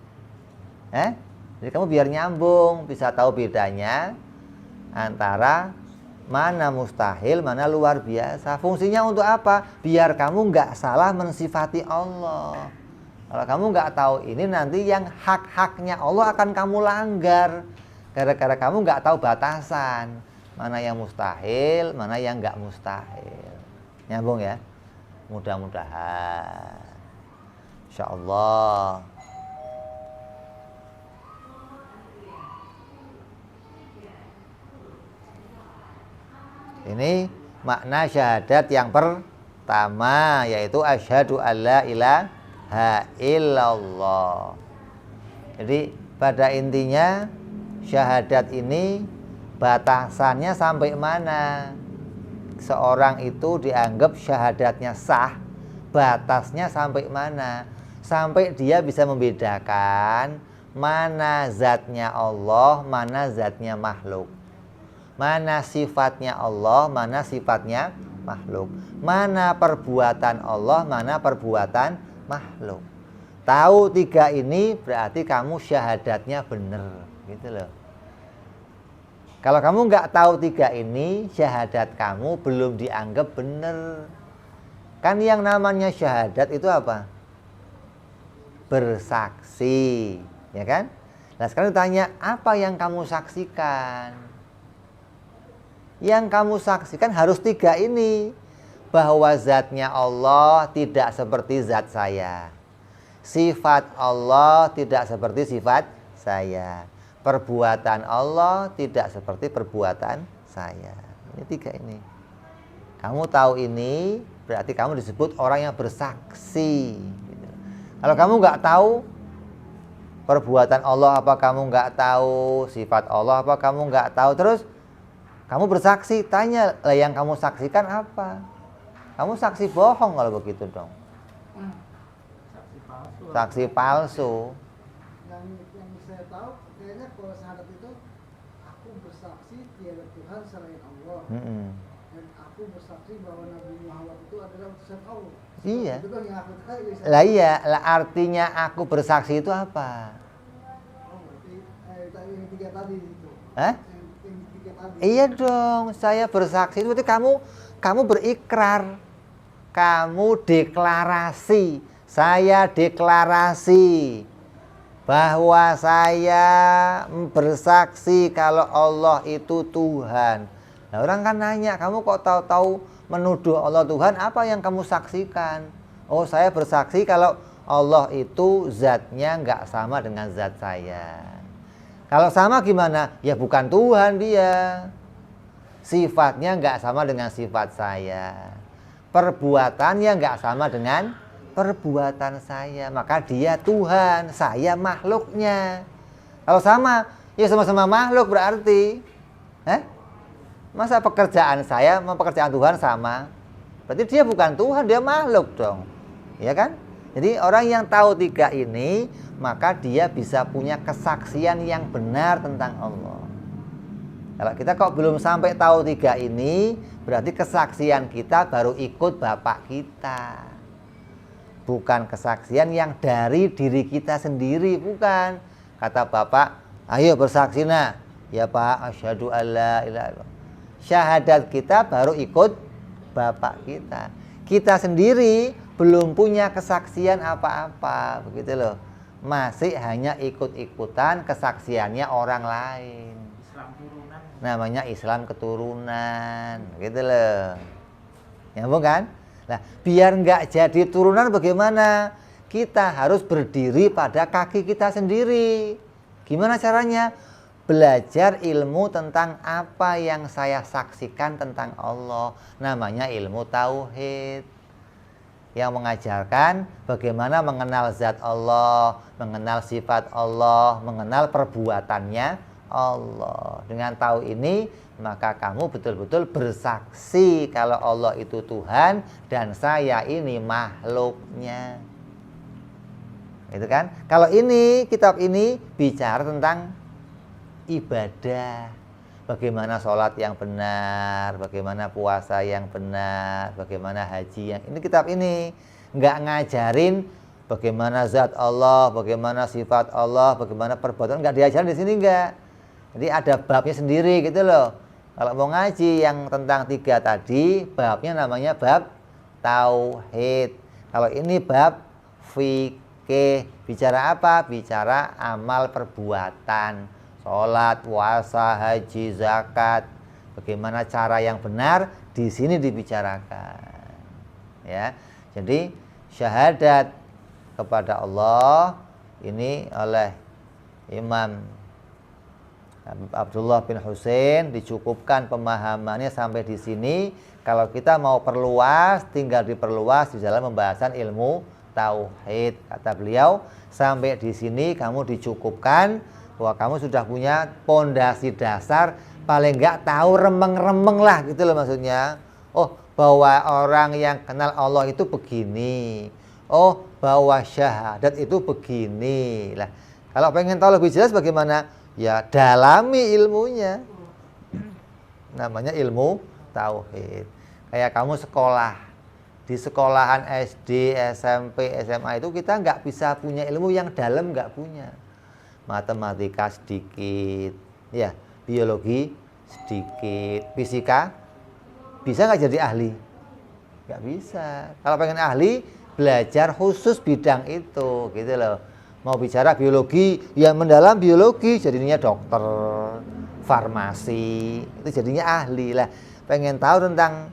Jadi kamu biar nyambung, bisa tahu bedanya antara mana mustahil, mana luar biasa. Fungsinya untuk apa? Biar kamu nggak salah mensifati Allah. Kalau kamu nggak tahu ini, nanti yang hak-haknya Allah akan kamu langgar. Gara-gara kamu nggak tahu batasan. Mana yang mustahil, mana yang nggak mustahil. Nyambung ya? Mudah-mudahan. Insya Allah. Ini makna syahadat yang pertama, yaitu asyhadu alla ilaha illallah. Jadi pada intinya syahadat ini batasannya sampai mana? Seorang itu dianggap syahadatnya sah, batasnya sampai mana? Sampai dia bisa membedakan mana zatnya Allah, mana zatnya makhluk. Mana sifatnya Allah, mana sifatnya makhluk. Mana perbuatan Allah, mana perbuatan makhluk. Tahu tiga ini berarti kamu syahadatnya benar, gitu loh. Kalau kamu nggak tahu tiga ini, syahadat kamu belum dianggap benar. Kan yang namanya syahadat itu apa? Bersaksi, ya kan? Nah sekarang ditanya, apa yang kamu saksikan? Yang kamu saksikan harus tiga ini. Bahwa zatnya Allah tidak seperti zat saya. Sifat Allah tidak seperti sifat saya. Perbuatan Allah tidak seperti perbuatan saya. Ini tiga ini. Kamu tahu ini, berarti kamu disebut orang yang bersaksi. Kalau kamu nggak tahu perbuatan Allah, apa kamu nggak tahu sifat Allah, apa kamu nggak tahu, terus kamu bersaksi, tanya lah yang kamu saksikan apa? Kamu saksi bohong kalau begitu dong. Saksi palsu. Yang saya tahu, kayaknya kalau syahadat itu aku bersaksi tiada Tuhan selain Allah. Dan aku bersaksi bahwa Nabi Muhammad itu adalah utusan Allah. Iya. Itu kan yang aku tahu. Lah iya, lah artinya aku bersaksi itu apa? Oh, berarti yang tiga tadi itu. Hah? Iya dong, saya bersaksi itu berarti kamu berikrar, kamu deklarasi, saya deklarasi bahwa saya bersaksi kalau Allah itu Tuhan. Nah orang kan nanya, kamu kok tahu-tahu menuduh Allah Tuhan, apa yang kamu saksikan? Oh saya bersaksi kalau Allah itu zatnya nggak sama dengan zat saya. Kalau sama gimana? Ya bukan Tuhan dia. Sifatnya nggak sama dengan sifat saya. Perbuatannya nggak sama dengan perbuatan saya. Maka dia Tuhan, saya makhluknya. Kalau sama, ya sama-sama makhluk berarti. Masa pekerjaan saya sama pekerjaan Tuhan sama? Berarti dia bukan Tuhan, dia makhluk dong. Ya kan? Jadi orang yang tahu tiga ini, maka dia bisa punya kesaksian yang benar tentang Allah. Kalau kita kok belum sampai tahu tiga ini, berarti kesaksian kita baru ikut bapak kita. Bukan kesaksian yang dari diri kita sendiri, bukan. Kata bapak, ayo bersaksi nah. Ya pak, asyhadu alla ilaha illallah. Syahadat kita baru ikut bapak kita. Kita sendiri belum punya kesaksian apa-apa, begitu loh. Masih hanya ikut-ikutan kesaksiannya orang lain. Islam turunan. Namanya Islam keturunan, gitu loh. Nyambung kan? Nah, biar nggak jadi turunan bagaimana? Kita harus berdiri pada kaki kita sendiri. Gimana caranya? belajar ilmu tentang apa yang saya saksikan tentang Allah. Namanya ilmu tauhid. Yang mengajarkan bagaimana mengenal zat Allah, mengenal sifat Allah, mengenal perbuatannya Allah. Dengan tahu ini, maka kamu betul-betul bersaksi kalau Allah itu Tuhan dan saya ini makhluknya. Itu kan? Kalau ini, kitab ini bicara tentang ibadah. Bagaimana sholat yang benar, bagaimana puasa yang benar, bagaimana haji yang ini, kitab ini nggak ngajarin bagaimana zat Allah, bagaimana sifat Allah, bagaimana perbuatan, nggak diajarin di sini, nggak. Jadi ada babnya sendiri gitu loh. Kalau mau ngaji yang tentang 3 tadi, babnya namanya bab tauhid. Kalau ini bab fikih. Bicara apa? Bicara amal perbuatan. Sholat, puasa, haji, zakat, bagaimana cara yang benar di sini dibicarakan. Ya, jadi syahadat kepada Allah ini oleh Imam Abdullah bin Husain dicukupkan pemahamannya sampai di sini. Kalau kita mau perluas, tinggal diperluas di dalam pembahasan ilmu tauhid. Kata beliau, sampai di sini kamu dicukupkan bahwa kamu sudah punya pondasi dasar, paling enggak tahu remeng-remeng lah gitu loh maksudnya. Oh, bahwa orang yang kenal Allah itu begini. Oh, bahwa syahadat itu begini. Lah, kalau pengen tahu lebih jelas bagaimana? Ya, dalami ilmunya. Namanya ilmu tauhid. Kayak kamu sekolah. Di sekolahan SD, SMP, SMA itu kita nggak bisa punya ilmu yang dalam, nggak punya. Matematika sedikit, ya, biologi sedikit, fisika bisa nggak jadi ahli? Nggak bisa. Kalau pengen ahli, belajar khusus bidang itu, gitu loh. Mau bicara biologi, yang mendalam biologi, jadinya dokter, farmasi, itu jadinya ahli lah. Pengen tahu tentang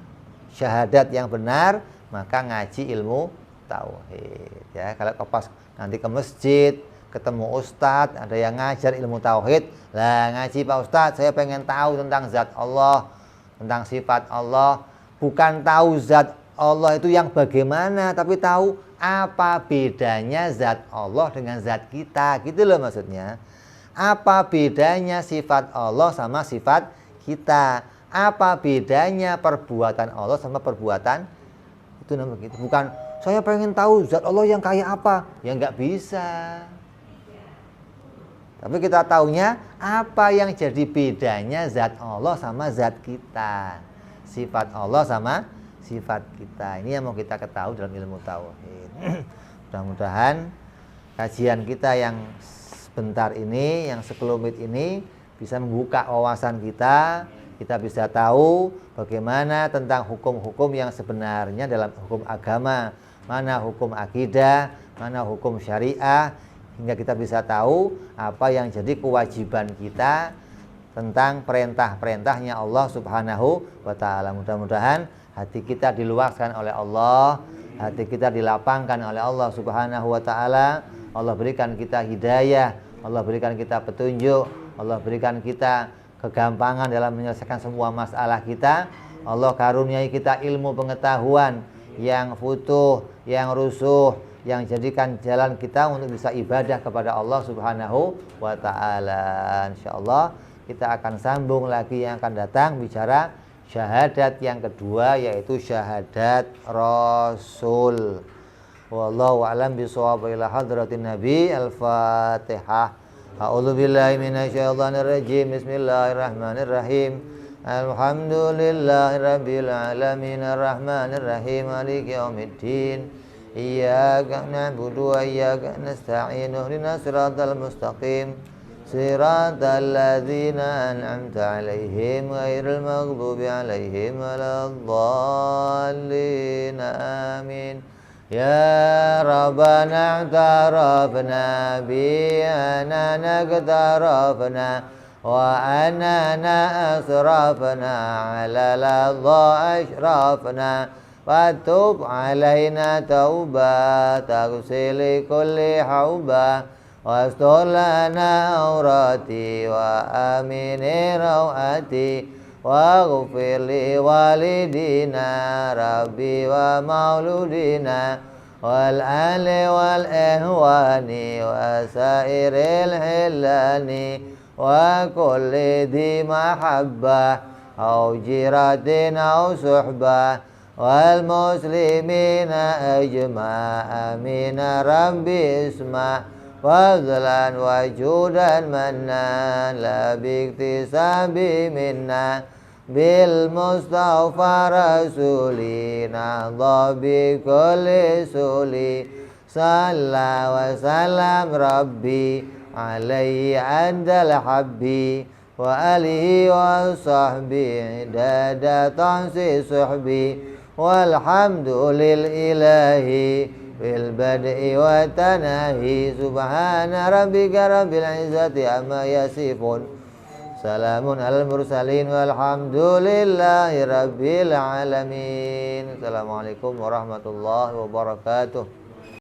syahadat yang benar, maka ngaji ilmu tauhid. Ya, kalau pas nanti ke masjid, ketemu ustadz, ada yang ngajar ilmu tauhid, lah ngaji Pak Ustadz, saya pengen tahu tentang zat Allah, tentang sifat Allah. Bukan tahu zat Allah itu yang bagaimana, tapi tahu apa bedanya zat Allah dengan zat kita, gitu loh maksudnya. Apa bedanya sifat Allah sama sifat kita? Apa bedanya perbuatan Allah sama perbuatan itu, namanya gitu. Bukan saya pengen tahu zat Allah yang kayak apa, ya nggak bisa. Tapi kita taunya apa yang jadi bedanya zat Allah sama zat kita, sifat Allah sama sifat kita. Ini yang mau kita ketahui dalam ilmu tauhid. Mudah-mudahan kajian kita yang sebentar ini, yang sekelumit ini bisa membuka wawasan kita. Kita bisa tahu bagaimana tentang hukum-hukum yang sebenarnya dalam hukum agama, mana hukum akidah, mana hukum syariah, hingga kita bisa tahu apa yang jadi kewajiban kita tentang perintah-perintahnya Allah Subhanahu wa ta'ala. Mudah-mudahan hati kita diluaskan oleh Allah, hati kita dilapangkan oleh Allah Subhanahu wa ta'ala. Allah berikan kita hidayah, Allah berikan kita petunjuk, Allah berikan kita kegampangan dalam menyelesaikan semua masalah kita. Allah karuniai kita ilmu pengetahuan yang futuh, yang rusuh, yang jadikan jalan kita untuk bisa ibadah kepada Allah Subhanahu wa ta'ala. Insyaallah kita akan sambung lagi yang akan datang bicara syahadat yang kedua, yaitu syahadat Rasul. Wallahu a'lam bishawab. Ila hadratin Nabi. Al-Fatihah. A'udzu billahi minasyaitonir rajim. Bismillahirrahmanirrahim. Alhamdulillahirabbil alamin arrahmanir rahim maliki yaumiddin. Iyyaka na'budu wa iyyaka nasta'in. Ihdinas siratal mustaqim. Siratal ladzina an'amta 'alaihim ghairil maghdubi 'alaihim waladdallin. Amin. Ya Rabbana i'tarafna bi anana qtarafna wa anana asrafna 'ala ladha ashrafna watub alaina tauba taghsili kulli hauba واستر لنا عوراتي وآمن روعتي واغفر لوالدينا ربي ومولودنا والأهل والإخوان وسائر الحلان وكل ذي محبة أو جيرة أو صحبة والمسلمين أجمع آمين ربي اسمع فضلا وجودا منا لا باكتساب منا بالمصطفى رسولي نهضى بكل سولي صلى وسلم ربي عليه عند الحب وآله وصحبه عدد تنسي صحبي والحمد للإله بالبدء والتناهي سبحان ربك رب العزة عما يصفون سلام على المرسلين والحمد لله رب العالمين. Assalamualaikum warahmatullahi wabarakatuh.